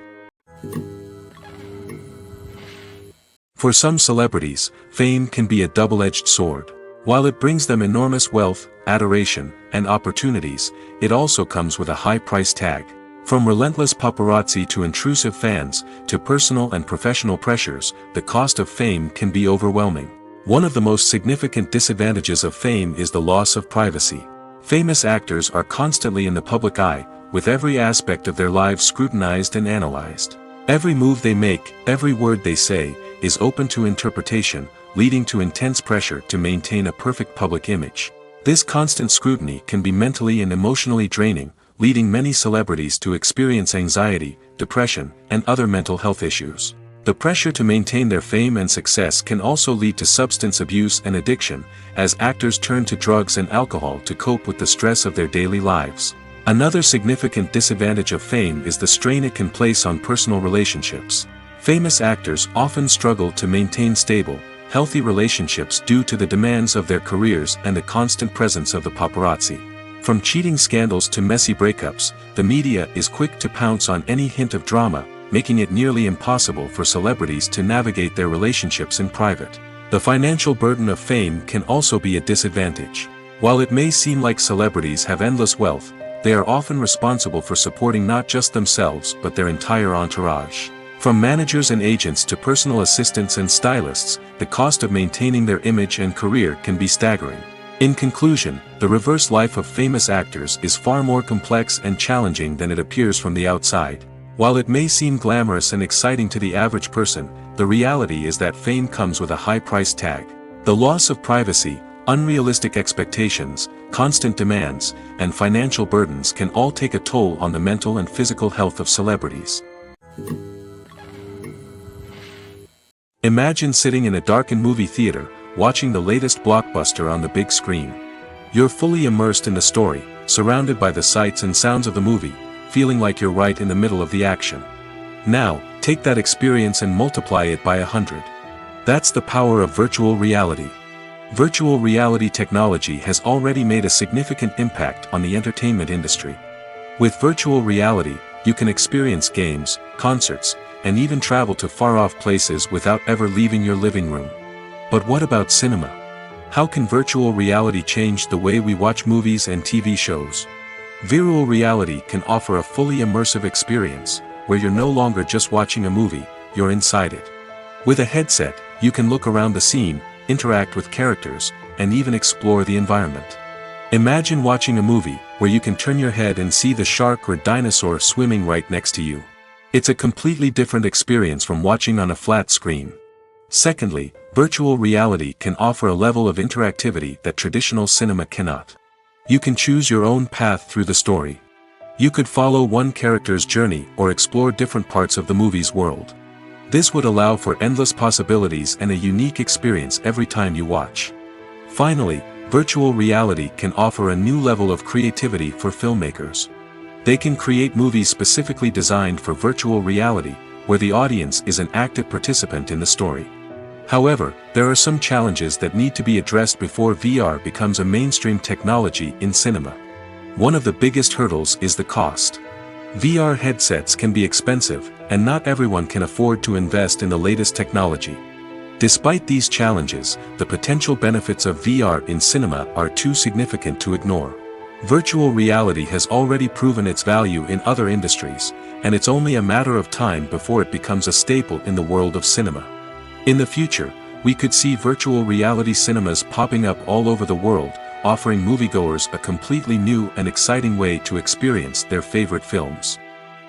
A: For some celebrities, fame can be a double-edged sword. While it brings them enormous wealth, adoration, and opportunities, it also comes with a high price tag. From relentless paparazzi to intrusive fans, to personal and professional pressures, the cost of fame can be overwhelming. One of the most significant disadvantages of fame is the loss of privacy. Famous actors are constantly in the public eye, with every aspect of their lives scrutinized and analyzed. Every move they make, every word they say, is open to interpretation, leading to intense pressure to maintain a perfect public image. This constant scrutiny can be mentally and emotionally draining, leading many celebrities to experience anxiety, depression, and other mental health issues. The pressure to maintain their fame and success can also lead to substance abuse and addiction, as actors turn to drugs and alcohol to cope with the stress of their daily lives. Another significant disadvantage of fame is the strain it can place on personal relationships. Famous actors often struggle to maintain stable, healthy relationships due to the demands of their careers and the constant presence of the paparazzi. From cheating scandals to messy breakups, the media is quick to pounce on any hint of drama, making it nearly impossible for celebrities to navigate their relationships in private. The financial burden of fame can also be a disadvantage. While it may seem like celebrities have endless wealth, they are often responsible for supporting not just themselves but their entire entourage. From managers and agents to personal assistants and stylists, the cost of maintaining their image and career can be staggering. In conclusion, the reverse life of famous actors is far more complex and challenging than it appears from the outside. While it may seem glamorous and exciting to the average person, the reality is that fame comes with a high price tag. The loss of privacy, unrealistic expectations, constant demands, and financial burdens can all take a toll on the mental and physical health of celebrities. Imagine sitting in a darkened movie theater, watching the latest blockbuster on the big screen. You're fully immersed in the story, surrounded by the sights and sounds of the movie, feeling like you're right in the middle of the action. Now, take that experience and multiply it by 100. That's the power of virtual reality. Virtual reality technology has already made a significant impact on the entertainment industry. With virtual reality, you can experience games, concerts, and even travel to far-off places without ever leaving your living room. But what about cinema? How can virtual reality change the way we watch movies and TV shows? Virtual reality can offer a fully immersive experience, where you're no longer just watching a movie, you're inside it. With a headset, you can look around the scene, interact with characters, and even explore the environment. Imagine watching a movie, where you can turn your head and see the shark or dinosaur swimming right next to you. It's a completely different experience from watching on a flat screen. Secondly, virtual reality can offer a level of interactivity that traditional cinema cannot. You can choose your own path through the story. You could follow one character's journey or explore different parts of the movie's world. This would allow for endless possibilities and a unique experience every time you watch. Finally, virtual reality can offer a new level of creativity for filmmakers. They can create movies specifically designed for virtual reality, where the audience is an active participant in the story. However, there are some challenges that need to be addressed before VR becomes a mainstream technology in cinema. One of the biggest hurdles is the cost. VR headsets can be expensive, and not everyone can afford to invest in the latest technology. Despite these challenges, the potential benefits of VR in cinema are too significant to ignore. Virtual reality has already proven its value in other industries, and it's only a matter of time before it becomes a staple in the world of cinema. In the future, we could see virtual reality cinemas popping up all over the world, offering moviegoers a completely new and exciting way to experience their favorite films.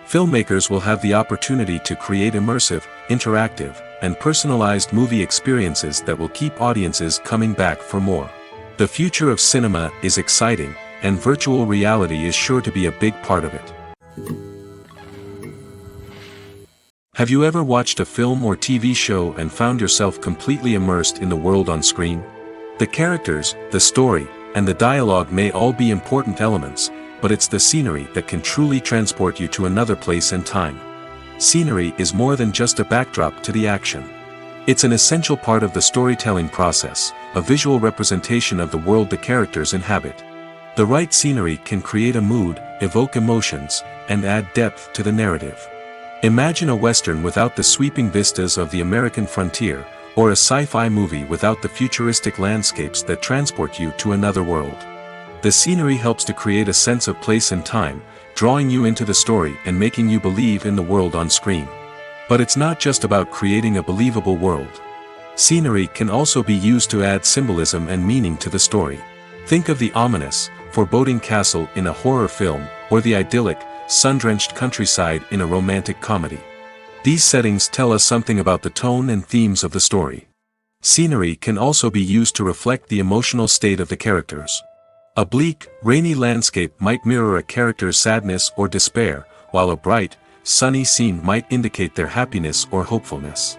A: Filmmakers will have the opportunity to create immersive, interactive, and personalized movie experiences that will keep audiences coming back for more. The future of cinema is exciting, and virtual reality is sure to be a big part of it. Have you ever watched a film or TV show and found yourself completely immersed in the world on screen? The characters, the story, and the dialogue may all be important elements, but it's the scenery that can truly transport you to another place and time. Scenery is more than just a backdrop to the action. It's an essential part of the storytelling process, a visual representation of the world the characters inhabit. The right scenery can create a mood, evoke emotions, and add depth to the narrative. Imagine a Western without the sweeping vistas of the American frontier, or a sci-fi movie without the futuristic landscapes that transport you to another world. The scenery helps to create a sense of place and time, drawing you into the story and making you believe in the world on screen. But it's not just about creating a believable world. Scenery can also be used to add symbolism and meaning to the story. Think of the ominous, foreboding castle in a horror film, or the idyllic, sun-drenched countryside in a romantic comedy. These settings tell us something about the tone and themes of the story. Scenery can also be used to reflect the emotional state of the characters. A bleak, rainy landscape might mirror a character's sadness or despair, while a bright, sunny scene might indicate their happiness or hopefulness.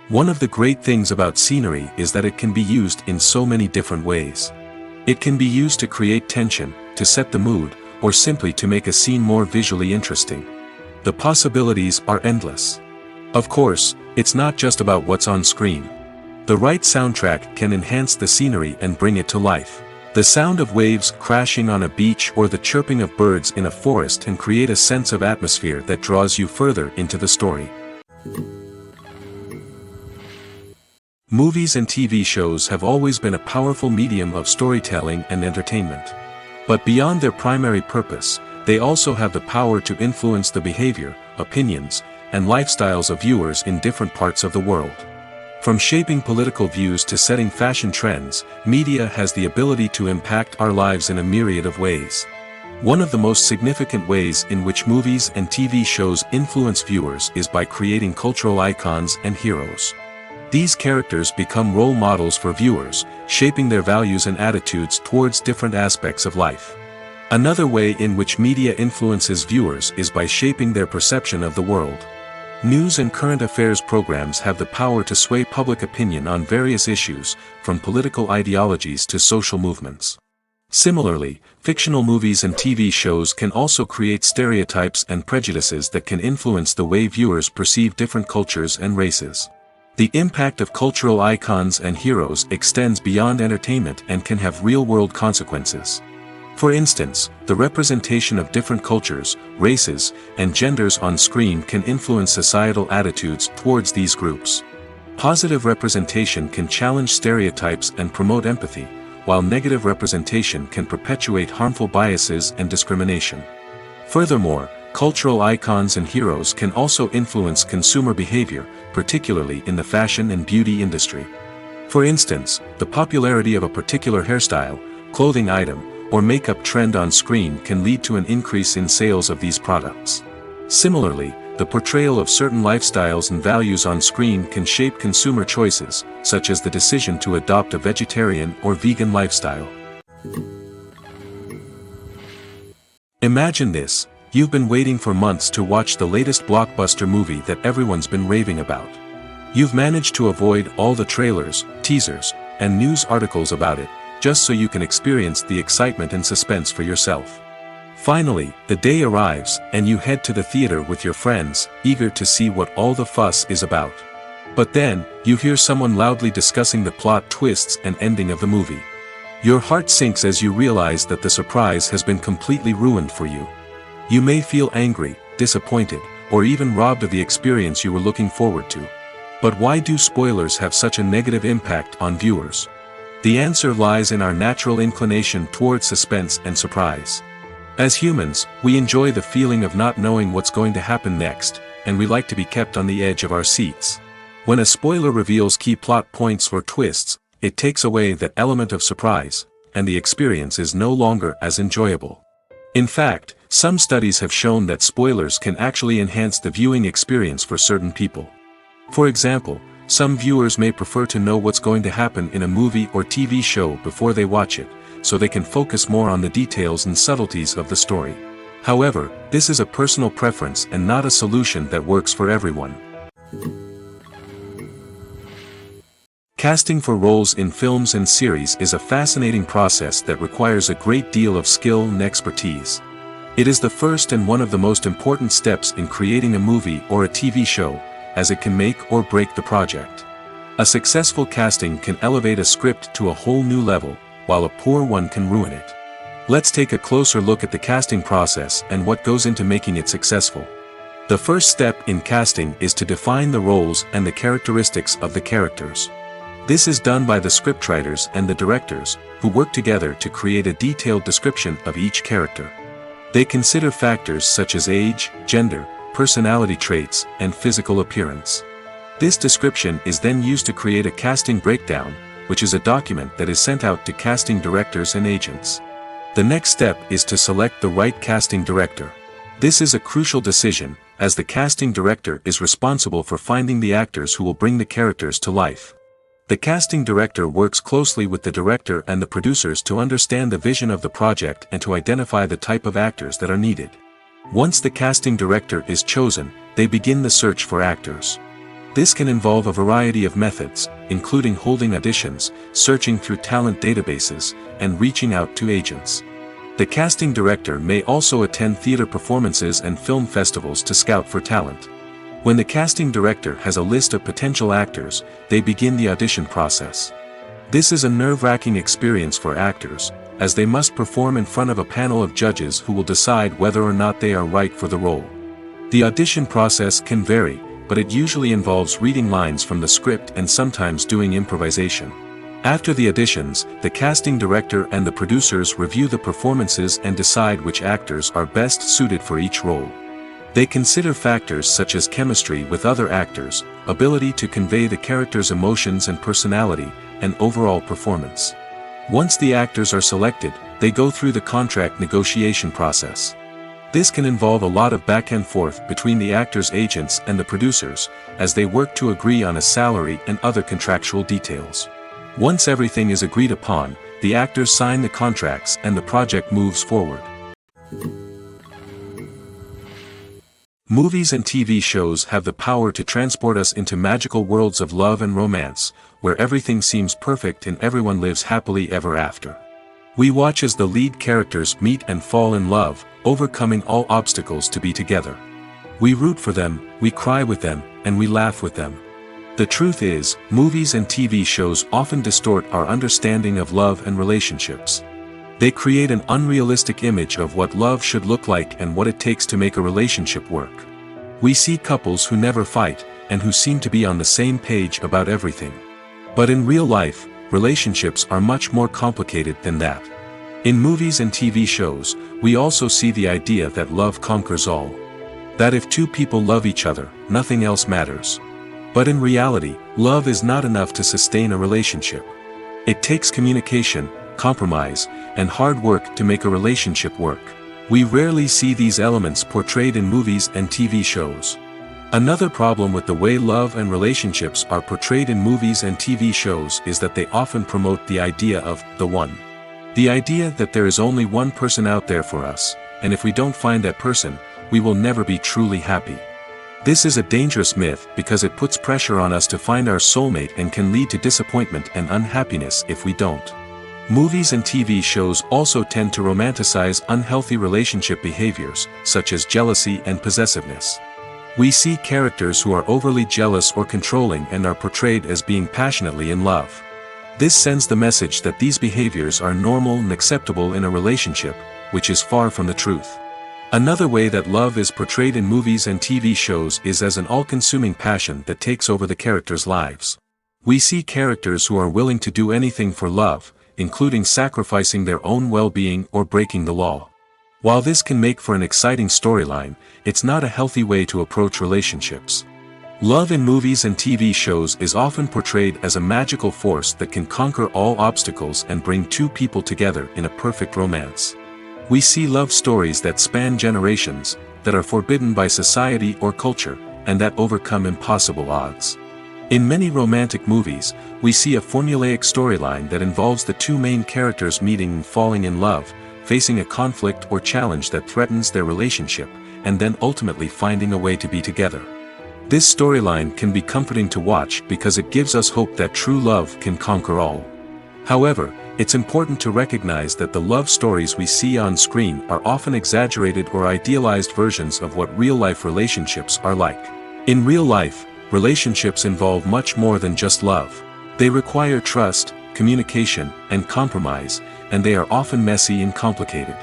A: One of the great things about scenery is that it can be used in so many different ways. It can be used to create tension, to set the mood, or simply to make a scene more visually interesting. The possibilities are endless. Of course, it's not just about what's on screen. The right soundtrack can enhance the scenery and bring it to life. The sound of waves crashing on a beach or the chirping of birds in a forest can create a sense of atmosphere that draws you further into the story. Movies and TV shows have always been a powerful medium of storytelling and entertainment. But beyond their primary purpose, they also have the power to influence the behavior, opinions, and lifestyles of viewers in different parts of the world. From shaping political views to setting fashion trends, media has the ability to impact our lives in a myriad of ways. One of the most significant ways in which movies and TV shows influence viewers is by creating cultural icons and heroes. These characters become role models for viewers, shaping their values and attitudes towards different aspects of life. Another way in which media influences viewers is by shaping their perception of the world. News and current affairs programs have the power to sway public opinion on various issues, from political ideologies to social movements. Similarly, fictional movies and TV shows can also create stereotypes and prejudices that can influence the way viewers perceive different cultures and races. The impact of cultural icons and heroes extends beyond entertainment and can have real-world consequences. For instance, the representation of different cultures, races, and genders on screen can influence societal attitudes towards these groups. Positive representation can challenge stereotypes and promote empathy, while negative representation can perpetuate harmful biases and discrimination. Furthermore, cultural icons and heroes can also influence consumer behavior, particularly in the fashion and beauty industry. For instance, the popularity of a particular hairstyle, clothing item, or makeup trend on screen can lead to an increase in sales of these products. Similarly, the portrayal of certain lifestyles and values on screen can shape consumer choices, such as the decision to adopt a vegetarian or vegan lifestyle. Imagine this: you've been waiting for months to watch the latest blockbuster movie that everyone's been raving about. You've managed to avoid all the trailers, teasers, and news articles about it, just so you can experience the excitement and suspense for yourself. Finally, the day arrives, and you head to the theater with your friends, eager to see what all the fuss is about. But then, you hear someone loudly discussing the plot twists and ending of the movie. Your heart sinks as you realize that the surprise has been completely ruined for you. You may feel angry, disappointed, or even robbed of the experience you were looking forward to. But why do spoilers have such a negative impact on viewers? The answer lies in our natural inclination towards suspense and surprise. As humans, we enjoy the feeling of not knowing what's going to happen next, and we like to be kept on the edge of our seats. When a spoiler reveals key plot points or twists, it takes away that element of surprise, and the experience is no longer as enjoyable. In fact, some studies have shown that spoilers can actually enhance the viewing experience for certain people. For example, some viewers may prefer to know what's going to happen in a movie or TV show before they watch it, so they can focus more on the details and subtleties of the story. However, this is a personal preference and not a solution that works for everyone. Casting for roles in films and series is a fascinating process that requires a great deal of skill and expertise. It is the first and one of the most important steps in creating a movie or a TV show, as it can make or break the project. A successful casting can elevate a script to a whole new level, while a poor one can ruin it. Let's take a closer look at the casting process and what goes into making it successful. The first step in casting is to define the roles and the characteristics of the characters. This is done by the scriptwriters and the directors, who work together to create a detailed description of each character. They consider factors such as age, gender, personality traits, and physical appearance. This description is then used to create a casting breakdown, which is a document that is sent out to casting directors and agents. The next step is to select the right casting director. This is a crucial decision, as the casting director is responsible for finding the actors who will bring the characters to life. The casting director works closely with the director and the producers to understand the vision of the project and to identify the type of actors that are needed. Once the casting director is chosen, they begin the search for actors. This can involve a variety of methods, including holding auditions, searching through talent databases, and reaching out to agents. The casting director may also attend theater performances and film festivals to scout for talent. When the casting director has a list of potential actors, they begin the audition process. This is a nerve-wracking experience for actors, as they must perform in front of a panel of judges who will decide whether or not they are right for the role. The audition process can vary, but it usually involves reading lines from the script and sometimes doing improvisation. After the auditions, the casting director and the producers review the performances and decide which actors are best suited for each role. They consider factors such as chemistry with other actors, ability to convey the character's emotions and personality, and overall performance. Once the actors are selected, they go through the contract negotiation process. This can involve a lot of back and forth between the actors' agents and the producers, as they work to agree on a salary and other contractual details. Once everything is agreed upon, the actors sign the contracts and the project moves forward. Movies and TV shows have the power to transport us into magical worlds of love and romance, where everything seems perfect and everyone lives happily ever after. We watch as the lead characters meet and fall in love, overcoming all obstacles to be together. We root for them, we cry with them, and we laugh with them. The truth is, movies and TV shows often distort our understanding of love and relationships. They create an unrealistic image of what love should look like and what it takes to make a relationship work. We see couples who never fight, and who seem to be on the same page about everything. But in real life, relationships are much more complicated than that. In movies and TV shows, we also see the idea that love conquers all. That if two people love each other, nothing else matters. But in reality, love is not enough to sustain a relationship. It takes communication, compromise, and hard work to make a relationship work. We rarely see these elements portrayed in movies and TV shows. Another problem with the way love and relationships are portrayed in movies and TV shows is that they often promote the idea of the one. The idea that there is only one person out there for us, and if we don't find that person, we will never be truly happy. This is a dangerous myth because it puts pressure on us to find our soulmate and can lead to disappointment and unhappiness if we don't. Movies and TV shows also tend to romanticize unhealthy relationship behaviors, such as jealousy and possessiveness. We see characters who are overly jealous or controlling and are portrayed as being passionately in love. This sends the message that these behaviors are normal and acceptable in a relationship, which is far from the truth. Another way that love is portrayed in movies and TV shows is as an all-consuming passion that takes over the characters' lives. We see characters who are willing to do anything for love, including sacrificing their own well-being or breaking the law. While this can make for an exciting storyline, it's not a healthy way to approach relationships. Love in movies and TV shows is often portrayed as a magical force that can conquer all obstacles and bring two people together in a perfect romance. We see love stories that span generations, that are forbidden by society or culture, and that overcome impossible odds. In many romantic movies, we see a formulaic storyline that involves the two main characters meeting and falling in love, facing a conflict or challenge that threatens their relationship, and then ultimately finding a way to be together. This storyline can be comforting to watch because it gives us hope that true love can conquer all. However, it's important to recognize that the love stories we see on screen are often exaggerated or idealized versions of what real-life relationships are like. In real life, relationships involve much more than just love. They require trust, communication, and compromise, and they are often messy and complicated.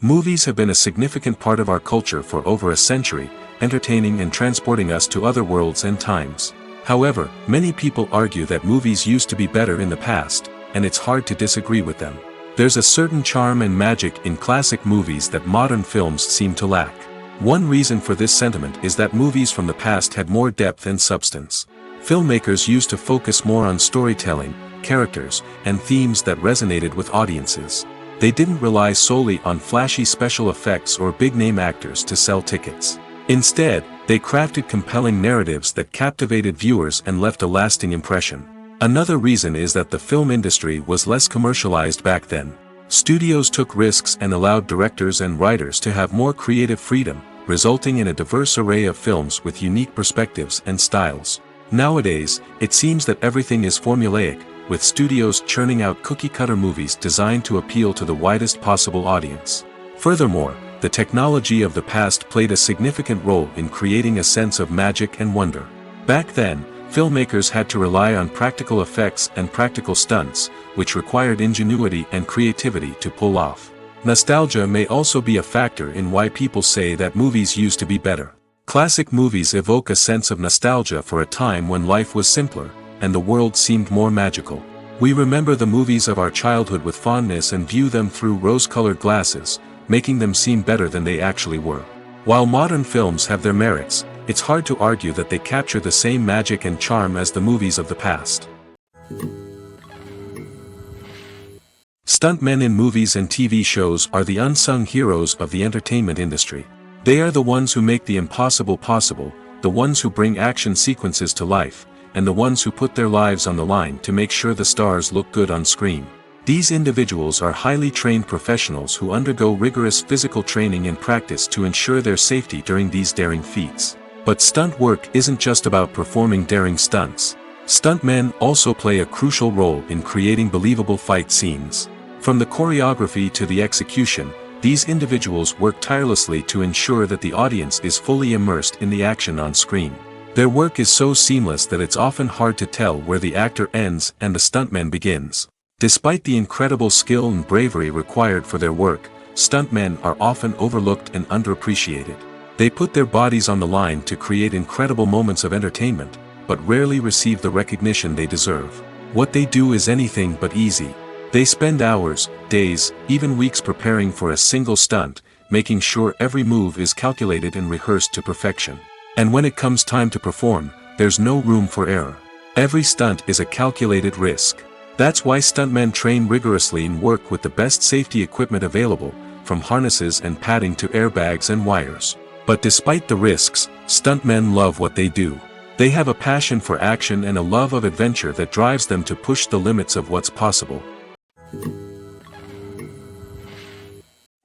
A: Movies have been a significant part of our culture for over a century, entertaining and transporting us to other worlds and times. However, many people argue that movies used to be better in the past, and it's hard to disagree with them. There's a certain charm and magic in classic movies that modern films seem to lack. One reason for this sentiment is that movies from the past had more depth and substance. Filmmakers used to focus more on storytelling, characters, and themes that resonated with audiences. They didn't rely solely on flashy special effects or big-name actors to sell tickets. Instead, they crafted compelling narratives that captivated viewers and left a lasting impression. Another reason is that the film industry was less commercialized back then. Studios took risks and allowed directors and writers to have more creative freedom, resulting in a diverse array of films with unique perspectives and styles. Nowadays, it seems that everything is formulaic, with studios churning out cookie-cutter movies designed to appeal to the widest possible audience. Furthermore, the technology of the past played a significant role in creating a sense of magic and wonder. Back then, filmmakers had to rely on practical effects and practical stunts, which required ingenuity and creativity to pull off. Nostalgia may also be a factor in why people say that movies used to be better. Classic movies evoke a sense of nostalgia for a time when life was simpler, and the world seemed more magical. We remember the movies of our childhood with fondness and view them through rose-colored glasses, making them seem better than they actually were. While modern films have their merits, it's hard to argue that they capture the same magic and charm as the movies of the past. Stuntmen in movies and TV shows are the unsung heroes of the entertainment industry. They are the ones who make the impossible possible, the ones who bring action sequences to life, and the ones who put their lives on the line to make sure the stars look good on screen. These individuals are highly trained professionals who undergo rigorous physical training and practice to ensure their safety during these daring feats. But stunt work isn't just about performing daring stunts. Stuntmen also play a crucial role in creating believable fight scenes. From the choreography to the execution, these individuals work tirelessly to ensure that the audience is fully immersed in the action on screen. Their work is so seamless that it's often hard to tell where the actor ends and the stuntman begins. Despite the incredible skill and bravery required for their work, stuntmen are often overlooked and underappreciated. They put their bodies on the line to create incredible moments of entertainment, but rarely receive the recognition they deserve. What they do is anything but easy. They spend hours, days, even weeks preparing for a single stunt, making sure every move is calculated and rehearsed to perfection. And when it comes time to perform, there's no room for error. Every stunt is a calculated risk. That's why stuntmen train rigorously and work with the best safety equipment available, from harnesses and padding to airbags and wires. But despite the risks, stuntmen love what they do. They have a passion for action and a love of adventure that drives them to push the limits of what's possible.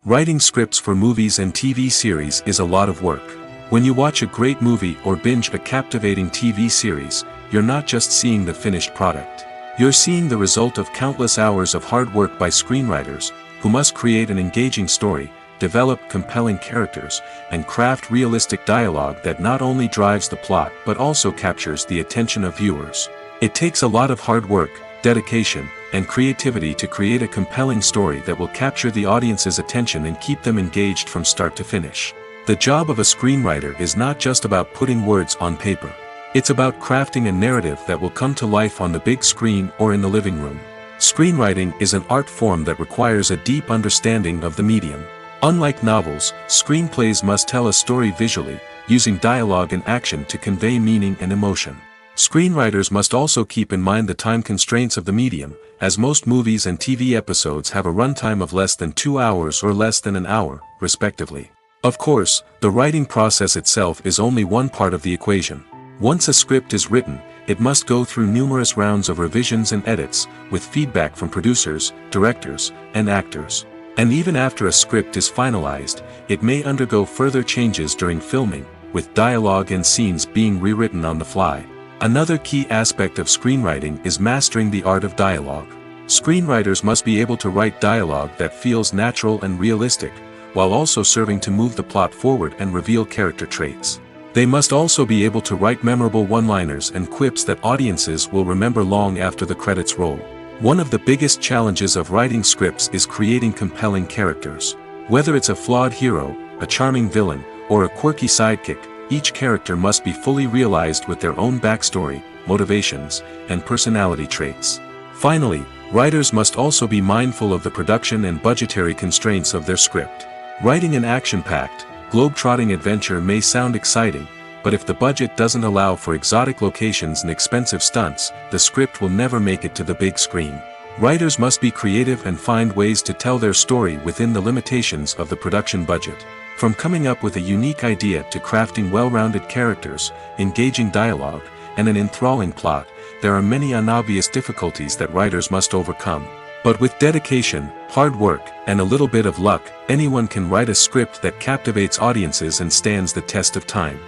A: Writing scripts for movies and TV series is a lot of work. When you watch a great movie or binge a captivating TV series, you're not just seeing the finished product. You're seeing the result of countless hours of hard work by screenwriters, who must create an engaging story, develop compelling characters, and craft realistic dialogue that not only drives the plot but also captures the attention of viewers. It takes a lot of hard work, dedication, and creativity to create a compelling story that will capture the audience's attention and keep them engaged from start to finish. The job of a screenwriter is not just about putting words on paper. It's about crafting a narrative that will come to life on the big screen or in the living room. Screenwriting is an art form that requires a deep understanding of the medium. Unlike novels, screenplays must tell a story visually, using dialogue and action to convey meaning and emotion. Screenwriters must also keep in mind the time constraints of the medium, as most movies and TV episodes have a runtime of less than 2 hours or less than an hour, respectively. Of course, the writing process itself is only one part of the equation. Once a script is written, it must go through numerous rounds of revisions and edits, with feedback from producers, directors, and actors. And even after a script is finalized, it may undergo further changes during filming, with dialogue and scenes being rewritten on the fly. Another key aspect of screenwriting is mastering the art of dialogue. Screenwriters must be able to write dialogue that feels natural and realistic, while also serving to move the plot forward and reveal character traits. They must also be able to write memorable one-liners and quips that audiences will remember long after the credits roll. One of the biggest challenges of writing scripts is creating compelling characters. Whether it's a flawed hero, a charming villain, or a quirky sidekick, each character must be fully realized with their own backstory, motivations, and personality traits. Finally, writers must also be mindful of the production and budgetary constraints of their script. Writing an action-packed, globe-trotting adventure may sound exciting, but if the budget doesn't allow for exotic locations and expensive stunts, the script will never make it to the big screen. Writers must be creative and find ways to tell their story within the limitations of the production budget. From coming up with a unique idea to crafting well-rounded characters, engaging dialogue, and an enthralling plot, there are many unobvious difficulties that writers must overcome. But with dedication, hard work, and a little bit of luck, anyone can write a script that captivates audiences and stands the test of time.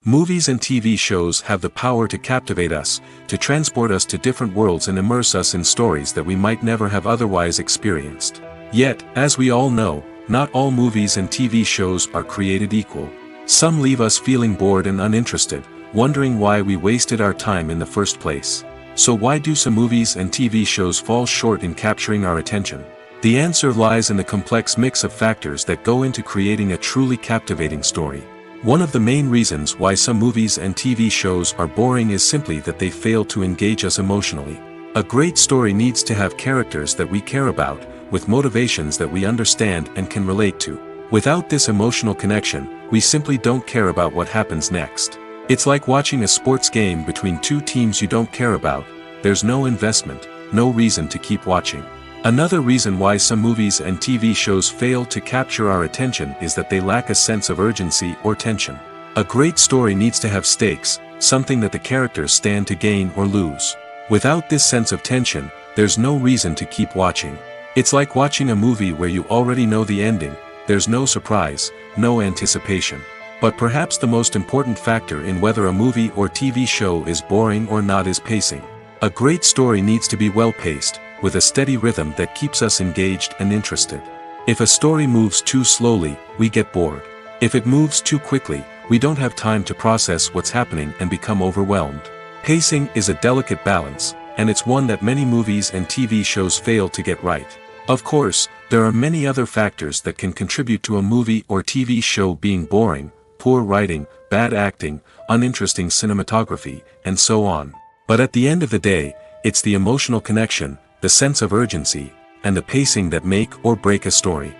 A: Movies and TV shows have the power to captivate us, to transport us to different worlds and immerse us in stories that we might never have otherwise experienced. Yet, as we all know, not all movies and TV shows are created equal. Some leave us feeling bored and uninterested, wondering why we wasted our time in the first place. So why do some movies and TV shows fall short in capturing our attention? The answer lies in the complex mix of factors that go into creating a truly captivating story. One of the main reasons why some movies and TV shows are boring is simply that they fail to engage us emotionally. A great story needs to have characters that we care about, with motivations that we understand and can relate to. Without this emotional connection, we simply don't care about what happens next. It's like watching a sports game between two teams you don't care about. There's no investment, no reason to keep watching. Another reason why some movies and TV shows fail to capture our attention is that they lack a sense of urgency or tension. A great story needs to have stakes, something that the characters stand to gain or lose. Without this sense of tension, there's no reason to keep watching. It's like watching a movie where you already know the ending. There's no surprise, no anticipation. But perhaps the most important factor in whether a movie or TV show is boring or not is pacing. A great story needs to be well-paced, with a steady rhythm that keeps us engaged and interested. If a story moves too slowly, we get bored. If it moves too quickly, we don't have time to process what's happening and become overwhelmed. Pacing is a delicate balance, and it's one that many movies and TV shows fail to get right. Of course, there are many other factors that can contribute to a movie or TV show being boring: poor writing, bad acting, uninteresting cinematography, and so on. But at the end of the day, it's the emotional connection, the sense of urgency, and the pacing that make or break a story.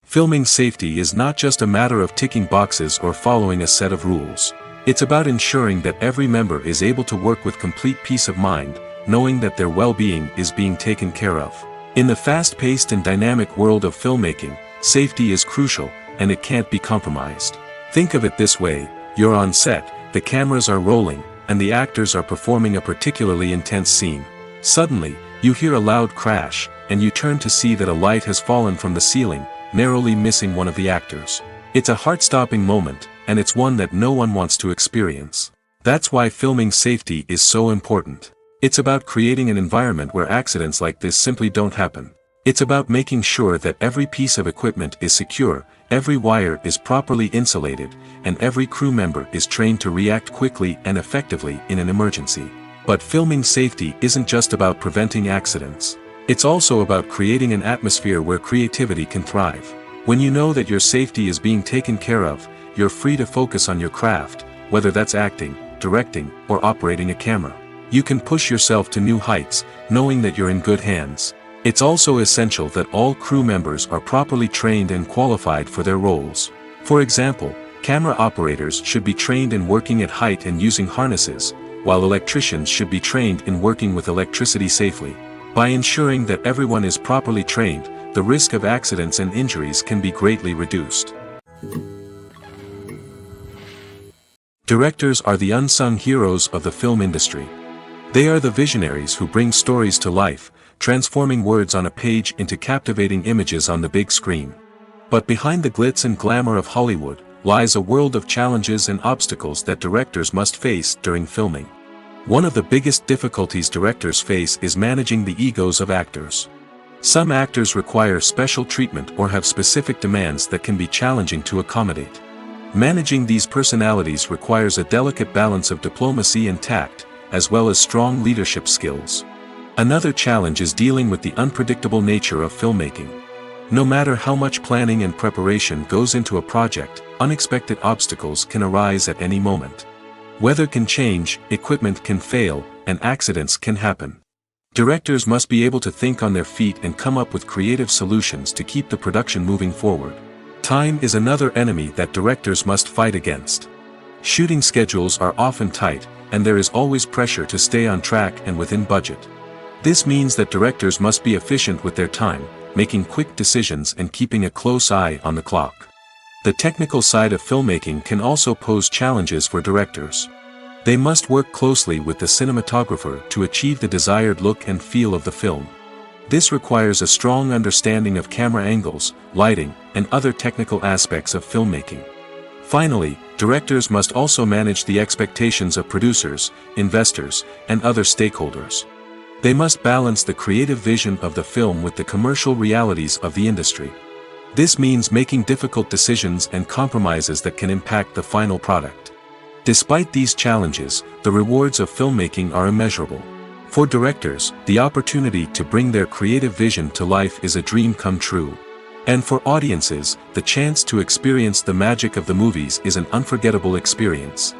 A: Filming safety is not just a matter of ticking boxes or following a set of rules. It's about ensuring that every member is able to work with complete peace of mind, knowing that their well-being is being taken care of. In the fast-paced and dynamic world of filmmaking, safety is crucial, and it can't be compromised. Think of it this way: you're on set, the cameras are rolling, and the actors are performing a particularly intense scene. Suddenly, you hear a loud crash, and you turn to see that a light has fallen from the ceiling, narrowly missing one of the actors. It's a heart-stopping moment, and it's one that no one wants to experience. That's why filming safety is so important. It's about creating an environment where accidents like this simply don't happen. It's about making sure that every piece of equipment is secure, every wire is properly insulated, and every crew member is trained to react quickly and effectively in an emergency. But filming safety isn't just about preventing accidents. It's also about creating an atmosphere where creativity can thrive. When you know that your safety is being taken care of, you're free to focus on your craft, whether that's acting, directing, or operating a camera. You can push yourself to new heights, knowing that you're in good hands. It's also essential that all crew members are properly trained and qualified for their roles. For example, camera operators should be trained in working at height and using harnesses, while electricians should be trained in working with electricity safely. By ensuring that everyone is properly trained, the risk of accidents and injuries can be greatly reduced. Directors are the unsung heroes of the film industry. They are the visionaries who bring stories to life, transforming words on a page into captivating images on the big screen. But behind the glitz and glamour of Hollywood lies a world of challenges and obstacles that directors must face during filming. One of the biggest difficulties directors face is managing the egos of actors. Some actors require special treatment or have specific demands that can be challenging to accommodate. Managing these personalities requires a delicate balance of diplomacy and tact, as well as strong leadership skills. Another challenge is dealing with the unpredictable nature of filmmaking. No matter how much planning and preparation goes into a project, unexpected obstacles can arise at any moment. Weather can change, equipment can fail, and accidents can happen. Directors must be able to think on their feet and come up with creative solutions to keep the production moving forward. Time is another enemy that directors must fight against. Shooting schedules are often tight, and there is always pressure to stay on track and within budget. This means that directors must be efficient with their time, making quick decisions and keeping a close eye on the clock. The technical side of filmmaking can also pose challenges for directors. They must work closely with the cinematographer to achieve the desired look and feel of the film. This requires a strong understanding of camera angles, lighting, and other technical aspects of filmmaking. Finally, directors must also manage the expectations of producers, investors, and other stakeholders. They must balance the creative vision of the film with the commercial realities of the industry. This means making difficult decisions and compromises that can impact the final product. Despite these challenges, the rewards of filmmaking are immeasurable. For directors, the opportunity to bring their creative vision to life is a dream come true. And for audiences, the chance to experience the magic of the movies is an unforgettable experience.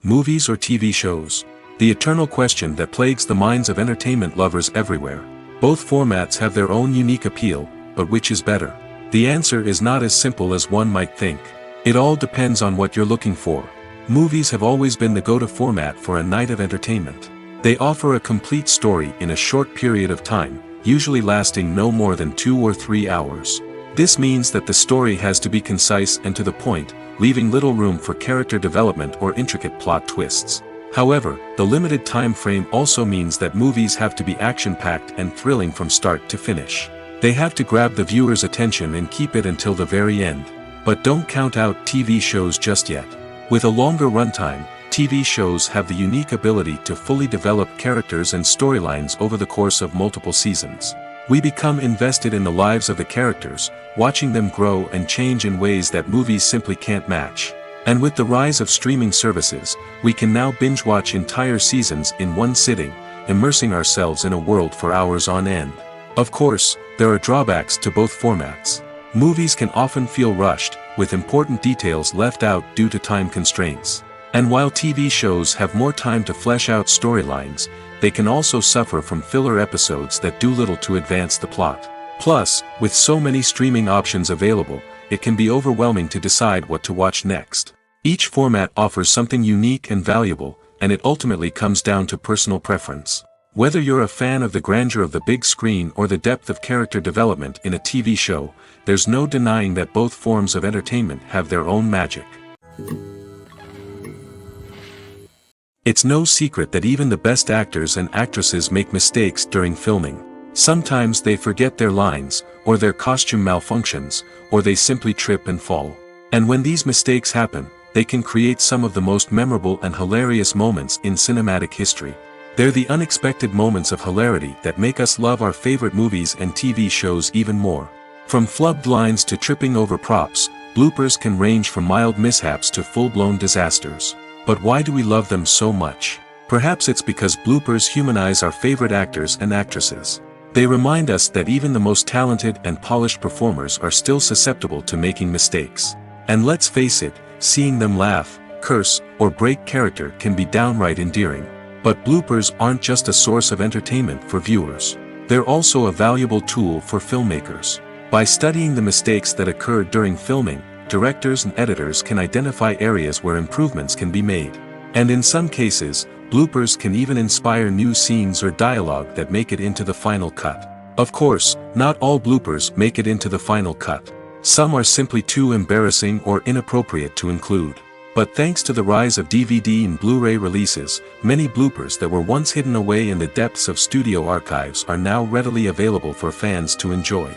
A: Movies or TV shows? The eternal question that plagues the minds of entertainment lovers everywhere. Both formats have their own unique appeal, but which is better? The answer is not as simple as one might think. It all depends on what you're looking for. Movies have always been the go-to format for a night of entertainment. They offer a complete story in a short period of time, usually lasting no more than 2 or 3 hours. This means that the story has to be concise and to the point, leaving little room for character development or intricate plot twists. However, the limited time frame also means that movies have to be action-packed and thrilling from start to finish. They have to grab the viewer's attention and keep it until the very end. But don't count out TV shows just yet. With a longer runtime, TV shows have the unique ability to fully develop characters and storylines over the course of multiple seasons. We become invested in the lives of the characters, watching them grow and change in ways that movies simply can't match. And with the rise of streaming services, we can now binge-watch entire seasons in one sitting, immersing ourselves in a world for hours on end. Of course, there are drawbacks to both formats. Movies can often feel rushed, with important details left out due to time constraints. And while TV shows have more time to flesh out storylines, they can also suffer from filler episodes that do little to advance the plot. Plus, with so many streaming options available, it can be overwhelming to decide what to watch next. Each format offers something unique and valuable, and it ultimately comes down to personal preference. Whether you're a fan of the grandeur of the big screen or the depth of character development in a TV show, there's no denying that both forms of entertainment have their own magic. It's no secret that even the best actors and actresses make mistakes during filming. Sometimes they forget their lines, or their costume malfunctions, or they simply trip and fall. And when these mistakes happen, they can create some of the most memorable and hilarious moments in cinematic history. They're the unexpected moments of hilarity that make us love our favorite movies and TV shows even more. From flubbed lines to tripping over props, bloopers can range from mild mishaps to full-blown disasters. But why do we love them so much? Perhaps it's because bloopers humanize our favorite actors and actresses. They remind us that even the most talented and polished performers are still susceptible to making mistakes. And let's face it, seeing them laugh, curse, or break character can be downright endearing. But bloopers aren't just a source of entertainment for viewers. They're also a valuable tool for filmmakers. By studying the mistakes that occurred during filming, directors and editors can identify areas where improvements can be made. And in some cases, bloopers can even inspire new scenes or dialogue that make it into the final cut. Of course, not all bloopers make it into the final cut. Some are simply too embarrassing or inappropriate to include. But thanks to the rise of DVD and Blu-ray releases, many bloopers that were once hidden away in the depths of studio archives are now readily available for fans to enjoy.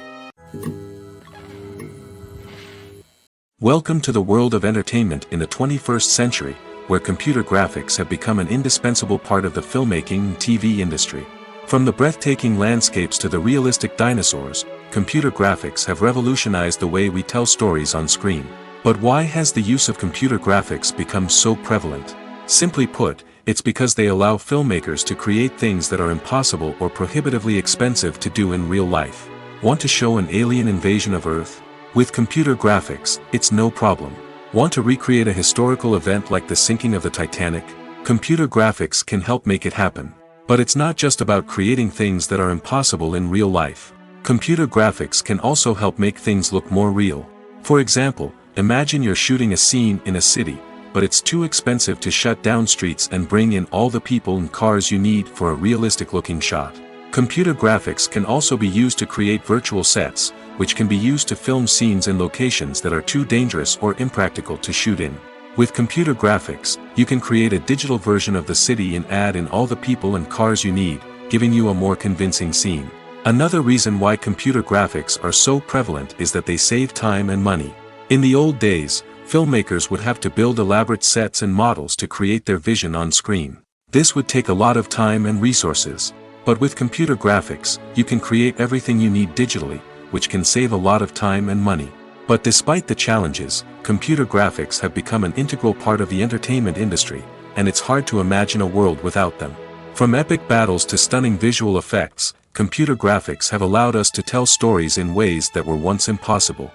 A: Welcome to the world of entertainment in the 21st century, where computer graphics have become an indispensable part of the filmmaking and TV industry. From the breathtaking landscapes to the realistic dinosaurs, computer graphics have revolutionized the way we tell stories on screen. But why has the use of computer graphics become so prevalent? Simply put, it's because they allow filmmakers to create things that are impossible or prohibitively expensive to do in real life. Want to show an alien invasion of Earth? With computer graphics, it's no problem. Want to recreate a historical event like the sinking of the Titanic? Computer graphics can help make it happen. But it's not just about creating things that are impossible in real life. Computer graphics can also help make things look more real. For example, imagine you're shooting a scene in a city, but it's too expensive to shut down streets and bring in all the people and cars you need for a realistic-looking shot. Computer graphics can also be used to create virtual sets, which can be used to film scenes in locations that are too dangerous or impractical to shoot in. With computer graphics, you can create a digital version of the city and add in all the people and cars you need, giving you a more convincing scene. Another reason why computer graphics are so prevalent is that they save time and money. In the old days, filmmakers would have to build elaborate sets and models to create their vision on screen. This would take a lot of time and resources. But with computer graphics, you can create everything you need digitally, which can save a lot of time and money. But despite the challenges, computer graphics have become an integral part of the entertainment industry, and it's hard to imagine a world without them. From epic battles to stunning visual effects, computer graphics have allowed us to tell stories in ways that were once impossible.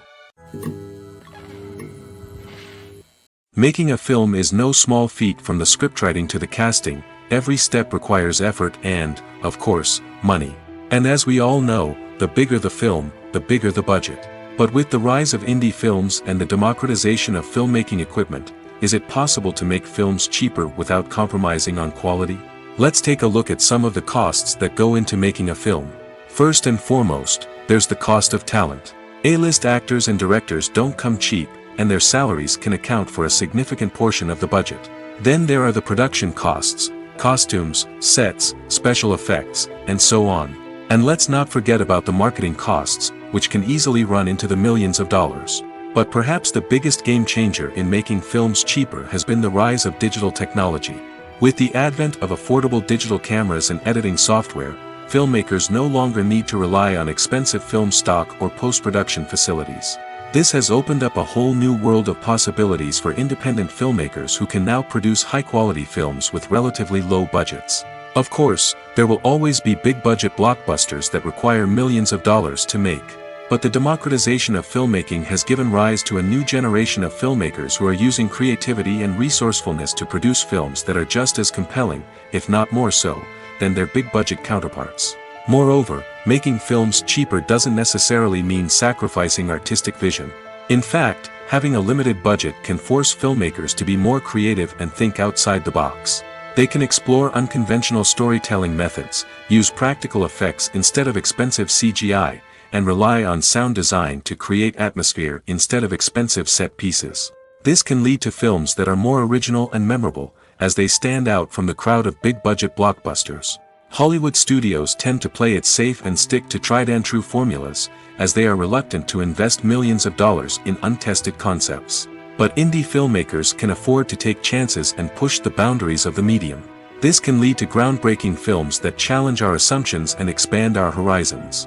A: Making a film is no small feat. From the scriptwriting to the casting, every step requires effort and, of course, money. And as we all know, the bigger the film, the bigger the budget. But with the rise of indie films and the democratization of filmmaking equipment, is it possible to make films cheaper without compromising on quality? Let's take a look at some of the costs that go into making a film. First and foremost, there's the cost of talent. A-list actors and directors don't come cheap, and their salaries can account for a significant portion of the budget. Then there are the production costs, costumes, sets, special effects, and so on. And let's not forget about the marketing costs, which can easily run into the millions of dollars. But perhaps the biggest game changer in making films cheaper has been the rise of digital technology. With the advent of affordable digital cameras and editing software, filmmakers no longer need to rely on expensive film stock or post-production facilities. This has opened up a whole new world of possibilities for independent filmmakers who can now produce high-quality films with relatively low budgets. Of course, there will always be big-budget blockbusters that require millions of dollars to make. But the democratization of filmmaking has given rise to a new generation of filmmakers who are using creativity and resourcefulness to produce films that are just as compelling, if not more so, than their big-budget counterparts. Moreover, making films cheaper doesn't necessarily mean sacrificing artistic vision. In fact, having a limited budget can force filmmakers to be more creative and think outside the box. They can explore unconventional storytelling methods, use practical effects instead of expensive CGI, and rely on sound design to create atmosphere instead of expensive set pieces. This can lead to films that are more original and memorable, as they stand out from the crowd of big-budget blockbusters. Hollywood studios tend to play it safe and stick to tried-and-true formulas, as they are reluctant to invest millions of dollars in untested concepts. But indie filmmakers can afford to take chances and push the boundaries of the medium. This can lead to groundbreaking films that challenge our assumptions and expand our horizons.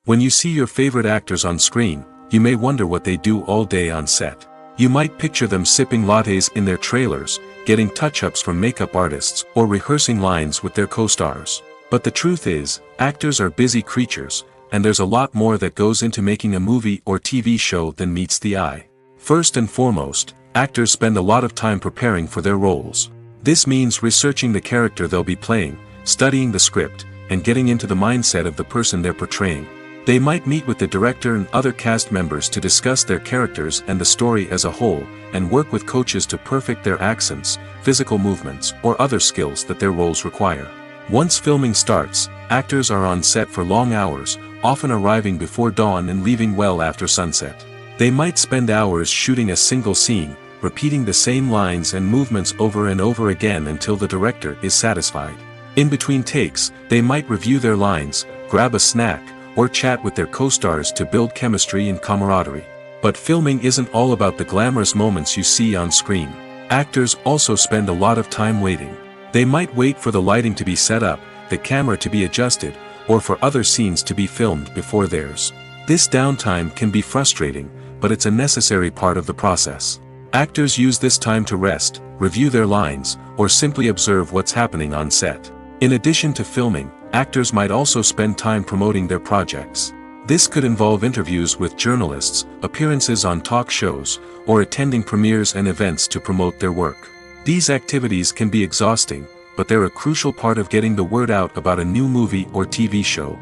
A: When you see your favorite actors on screen, you may wonder what they do all day on set. You might picture them sipping lattes in their trailers, getting touch-ups from makeup artists, or rehearsing lines with their co-stars. But the truth is, actors are busy creatures, and there's a lot more that goes into making a movie or TV show than meets the eye. First and foremost, actors spend a lot of time preparing for their roles. This means researching the character they'll be playing, studying the script, and getting into the mindset of the person they're portraying. They might meet with the director and other cast members to discuss their characters and the story as a whole, and work with coaches to perfect their accents, physical movements, or other skills that their roles require. Once filming starts, actors are on set for long hours, often arriving before dawn and leaving well after sunset. They might spend hours shooting a single scene, repeating the same lines and movements over and over again until the director is satisfied. In between takes, they might review their lines, grab a snack, or chat with their co-stars to build chemistry and camaraderie. But filming isn't all about the glamorous moments you see on screen. Actors also spend a lot of time waiting. They might wait for the lighting to be set up, the camera to be adjusted, or for other scenes to be filmed before theirs. This downtime can be frustrating, but it's a necessary part of the process. Actors use this time to rest, review their lines, or simply observe what's happening on set. In addition to filming, actors might also spend time promoting their projects. This could involve interviews with journalists, appearances on talk shows, or attending premieres and events to promote their work. These activities can be exhausting, but they're a crucial part of getting the word out about a new movie or TV show.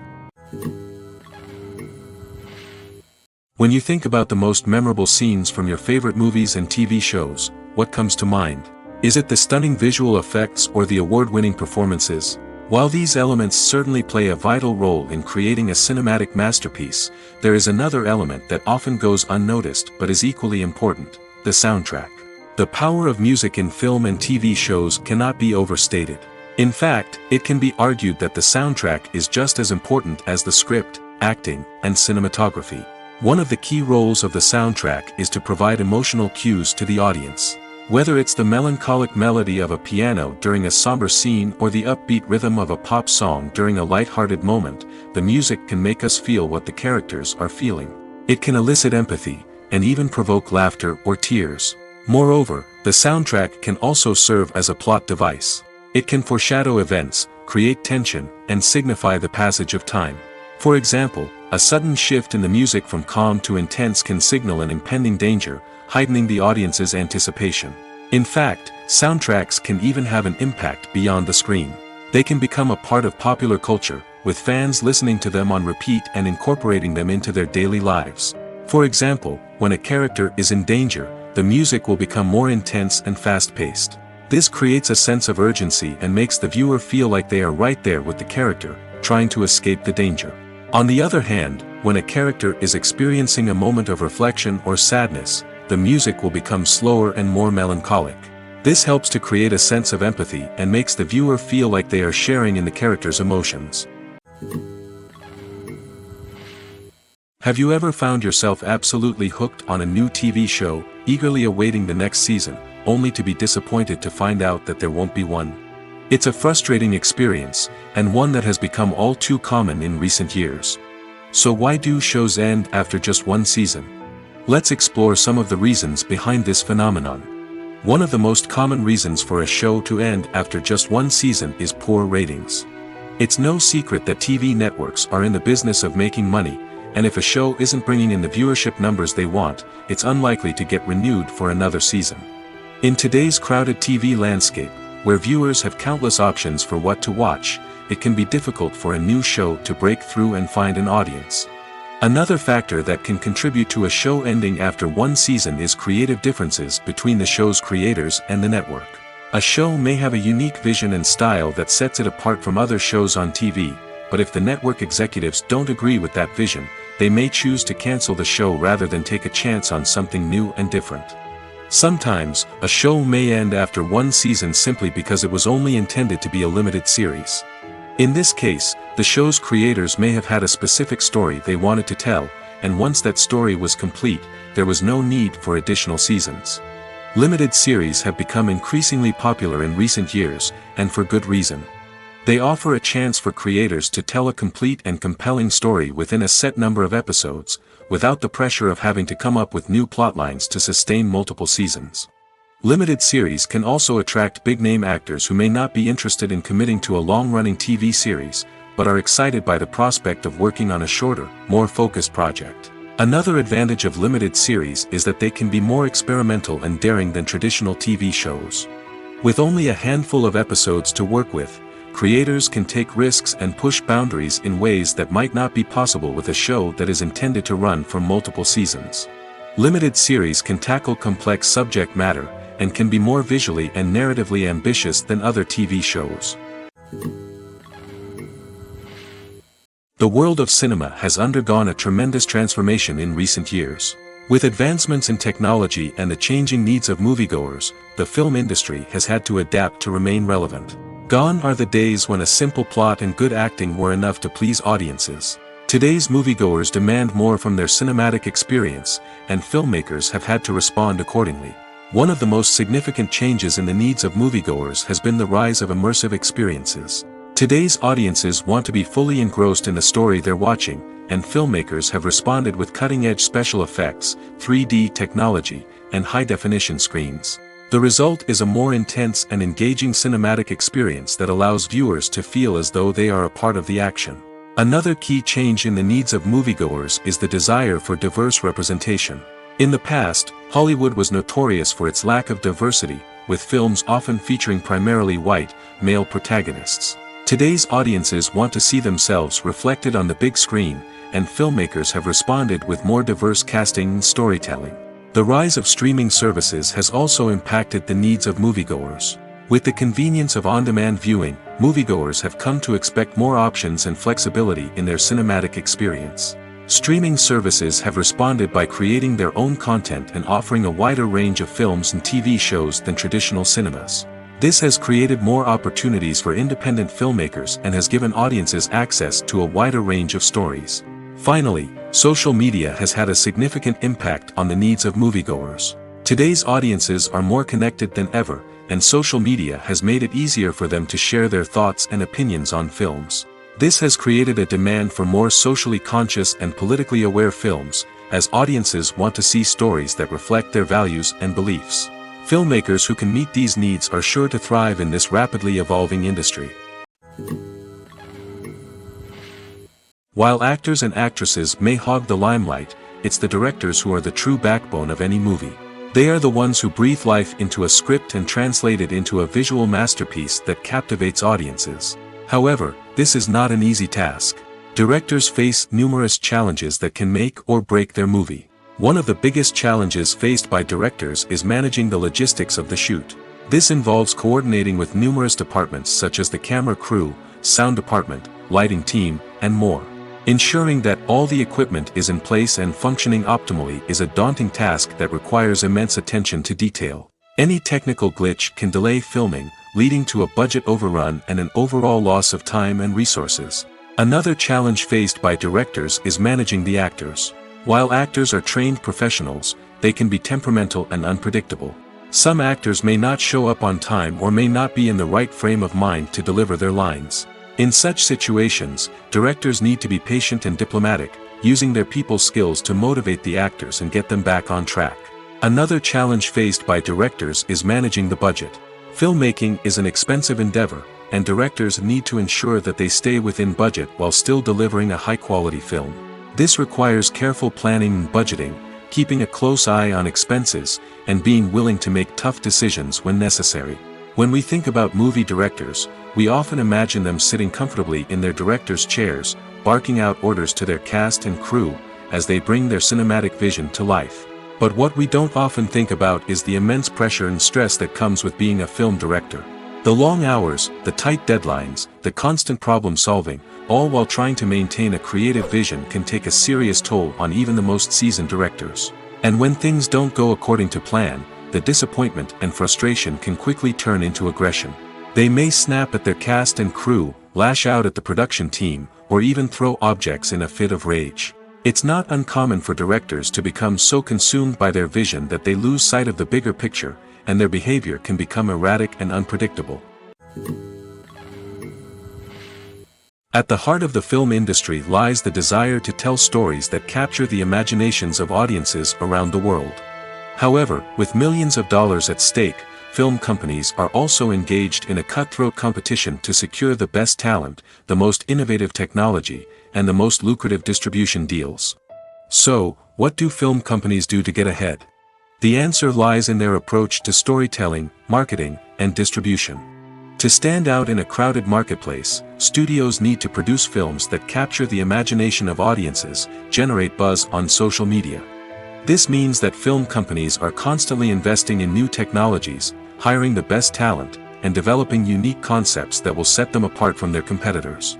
A: When you think about the most memorable scenes from your favorite movies and TV shows, what comes to mind? Is it the stunning visual effects or the award-winning performances? While these elements certainly play a vital role in creating a cinematic masterpiece, there is another element that often goes unnoticed but is equally important: the soundtrack. The power of music in film and TV shows cannot be overstated. In fact, it can be argued that the soundtrack is just as important as the script, acting, and cinematography. One of the key roles of the soundtrack is to provide emotional cues to the audience. Whether it's the melancholic melody of a piano during a somber scene or the upbeat rhythm of a pop song during a light-hearted moment, the music can make us feel what the characters are feeling. It can elicit empathy, and even provoke laughter or tears. Moreover, the soundtrack can also serve as a plot device. It can foreshadow events, create tension, and signify the passage of time. For example, a sudden shift in the music from calm to intense can signal an impending danger, heightening the audience's anticipation. In fact, soundtracks can even have an impact beyond the screen. They can become a part of popular culture, with fans listening to them on repeat and incorporating them into their daily lives. For example, when a character is in danger, the music will become more intense and fast-paced. This creates a sense of urgency and makes the viewer feel like they are right there with the character, trying to escape the danger. On the other hand, when a character is experiencing a moment of reflection or sadness, the music will become slower and more melancholic. This helps to create a sense of empathy and makes the viewer feel like they are sharing in the character's emotions. Have you ever found yourself absolutely hooked on a new TV show, eagerly awaiting the next season, only to be disappointed to find out that there won't be one? It's a frustrating experience, and one that has become all too common in recent years. So why do shows end after just one season? Let's explore some of the reasons behind this phenomenon. One of the most common reasons for a show to end after just one season is poor ratings. It's no secret that TV networks are in the business of making money, and if a show isn't bringing in the viewership numbers they want, it's unlikely to get renewed for another season. In today's crowded TV landscape, where viewers have countless options for what to watch, it can be difficult for a new show to break through and find an audience. Another factor that can contribute to a show ending after one season is creative differences between the show's creators and the network. A show may have a unique vision and style that sets it apart from other shows on TV, but if the network executives don't agree with that vision, they may choose to cancel the show rather than take a chance on something new and different. Sometimes, a show may end after one season simply because it was only intended to be a limited series. In this case, the show's creators may have had a specific story they wanted to tell, and once that story was complete, there was no need for additional seasons. Limited series have become increasingly popular in recent years, and for good reason. They offer a chance for creators to tell a complete and compelling story within a set number of episodes, without the pressure of having to come up with new plotlines to sustain multiple seasons. Limited series can also attract big-name actors who may not be interested in committing to a long-running TV series, but are excited by the prospect of working on a shorter, more focused project. Another advantage of limited series is that they can be more experimental and daring than traditional TV shows. With only a handful of episodes to work with, creators can take risks and push boundaries in ways that might not be possible with a show that is intended to run for multiple seasons. Limited series can tackle complex subject matter, and can be more visually and narratively ambitious than other TV shows. The world of cinema has undergone a tremendous transformation in recent years. With advancements in technology and the changing needs of moviegoers, the film industry has had to adapt to remain relevant. Gone are the days when a simple plot and good acting were enough to please audiences. Today's moviegoers demand more from their cinematic experience, and filmmakers have had to respond accordingly. One of the most significant changes in the needs of moviegoers has been the rise of immersive experiences. Today's audiences want to be fully engrossed in the story they're watching, and filmmakers have responded with cutting-edge special effects, 3D technology, and high-definition screens. The result is a more intense and engaging cinematic experience that allows viewers to feel as though they are a part of the action. Another key change in the needs of moviegoers is the desire for diverse representation. In the past, Hollywood was notorious for its lack of diversity, with films often featuring primarily white, male protagonists. Today's audiences want to see themselves reflected on the big screen, and filmmakers have responded with more diverse casting and storytelling. The rise of streaming services has also impacted the needs of moviegoers. With the convenience of on-demand viewing, moviegoers have come to expect more options and flexibility in their cinematic experience. Streaming services have responded by creating their own content and offering a wider range of films and TV shows than traditional cinemas. This has created more opportunities for independent filmmakers and has given audiences access to a wider range of stories. Finally, social media has had a significant impact on the needs of moviegoers. Today's audiences are more connected than ever, and social media has made it easier for them to share their thoughts and opinions on films. This has created a demand for more socially conscious and politically aware films, as audiences want to see stories that reflect their values and beliefs. Filmmakers who can meet these needs are sure to thrive in this rapidly evolving industry. While actors and actresses may hog the limelight, it's the directors who are the true backbone of any movie. They are the ones who breathe life into a script and translate it into a visual masterpiece that captivates audiences. However, this is not an easy task. Directors face numerous challenges that can make or break their movie. One of the biggest challenges faced by directors is managing the logistics of the shoot. This involves coordinating with numerous departments such as the camera crew, sound department, lighting team, and more. Ensuring that all the equipment is in place and functioning optimally is a daunting task that requires immense attention to detail. Any technical glitch can delay filming, leading to a budget overrun and an overall loss of time and resources. Another challenge faced by directors is managing the actors. While actors are trained professionals, they can be temperamental and unpredictable. Some actors may not show up on time or may not be in the right frame of mind to deliver their lines. In such situations, directors need to be patient and diplomatic, using their people skills to motivate the actors and get them back on track. Another challenge faced by directors is managing the budget. Filmmaking is an expensive endeavor, and directors need to ensure that they stay within budget while still delivering a high-quality film. This requires careful planning and budgeting, keeping a close eye on expenses, and being willing to make tough decisions when necessary. When we think about movie directors, we often imagine them sitting comfortably in their director's chairs, barking out orders to their cast and crew, as they bring their cinematic vision to life. But what we don't often think about is the immense pressure and stress that comes with being a film director. The long hours, the tight deadlines, the constant problem solving, all while trying to maintain a creative vision can take a serious toll on even the most seasoned directors. And when things don't go according to plan, the disappointment and frustration can quickly turn into aggression. They may snap at their cast and crew, lash out at the production team, or even throw objects in a fit of rage. It's not uncommon for directors to become so consumed by their vision that they lose sight of the bigger picture, and their behavior can become erratic and unpredictable. At the heart of the film industry lies the desire to tell stories that capture the imaginations of audiences around the world. However, with millions of dollars at stake, film companies are also engaged in a cutthroat competition to secure the best talent, the most innovative technology, and the most lucrative distribution deals. So, what do film companies do to get ahead? The answer lies in their approach to storytelling, marketing, and distribution. To stand out in a crowded marketplace, studios need to produce films that capture the imagination of audiences, generate buzz on social media. This means that film companies are constantly investing in new technologies, hiring the best talent, and developing unique concepts that will set them apart from their competitors.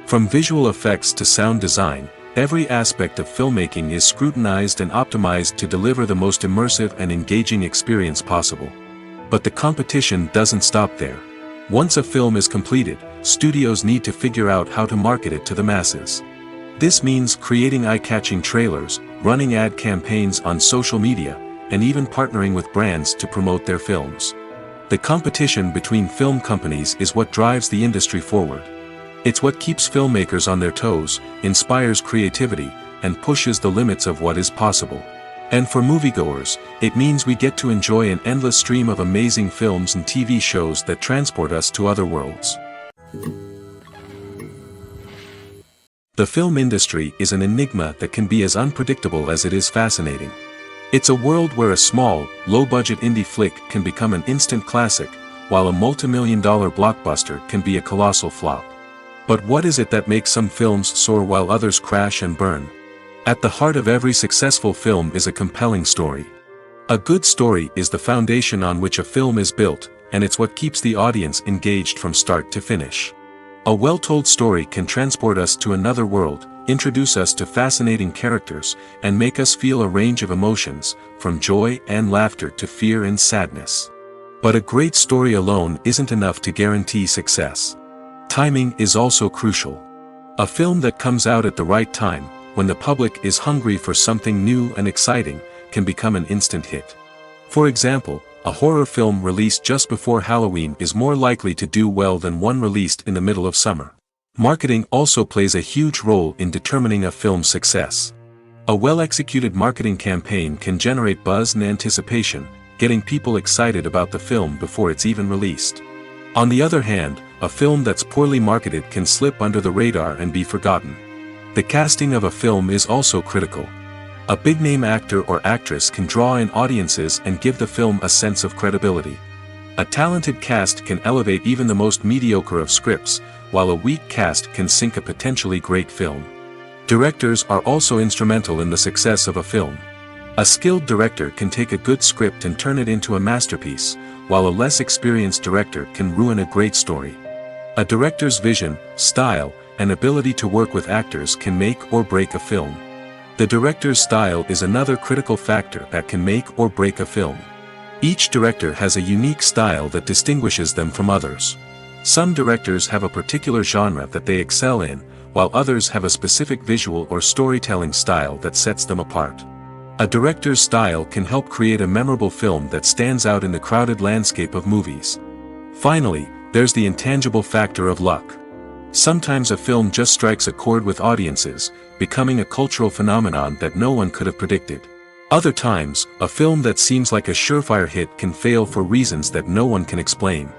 A: From visual effects to sound design, every aspect of filmmaking is scrutinized and optimized to deliver the most immersive and engaging experience possible. But the competition doesn't stop there. Once a film is completed, studios need to figure out how to market it to the masses. This means creating eye-catching trailers, running ad campaigns on social media, and even partnering with brands to promote their films. The competition between film companies is what drives the industry forward. It's what keeps filmmakers on their toes, inspires creativity, and pushes the limits of what is possible. And for moviegoers, it means we get to enjoy an endless stream of amazing films and TV shows that transport us to other worlds. The film industry is an enigma that can be as unpredictable as it is fascinating. It's a world where a small, low-budget indie flick can become an instant classic, while a multi-million-dollar blockbuster can be a colossal flop. But what is it that makes some films soar while others crash and burn? At the heart of every successful film is a compelling story. A good story is the foundation on which a film is built, and it's what keeps the audience engaged from start to finish. A well-told story can transport us to another world, introduce us to fascinating characters, and make us feel a range of emotions, from joy and laughter to fear and sadness. But a great story alone isn't enough to guarantee success. Timing is also crucial. A film that comes out at the right time, when the public is hungry for something new and exciting, can become an instant hit. For example, a horror film released just before Halloween is more likely to do well than one released in the middle of summer. Marketing also plays a huge role in determining a film's success. A well-executed marketing campaign can generate buzz and anticipation, getting people excited about the film before it's even released. On the other hand, a film that's poorly marketed can slip under the radar and be forgotten. The casting of a film is also critical. A big-name actor or actress can draw in audiences and give the film a sense of credibility. A talented cast can elevate even the most mediocre of scripts, while a weak cast can sink a potentially great film. Directors are also instrumental in the success of a film. A skilled director can take a good script and turn it into a masterpiece, while a less experienced director can ruin a great story. A director's vision, style, and ability to work with actors can make or break a film. The director's style is another critical factor that can make or break a film. Each director has a unique style that distinguishes them from others. Some directors have a particular genre that they excel in, while others have a specific visual or storytelling style that sets them apart. A director's style can help create a memorable film that stands out in the crowded landscape of movies. Finally, there's the intangible factor of luck. Sometimes a film just strikes a chord with audiences, becoming a cultural phenomenon that no one could have predicted. Other times, a film that seems like a surefire hit can fail for reasons that no one can explain.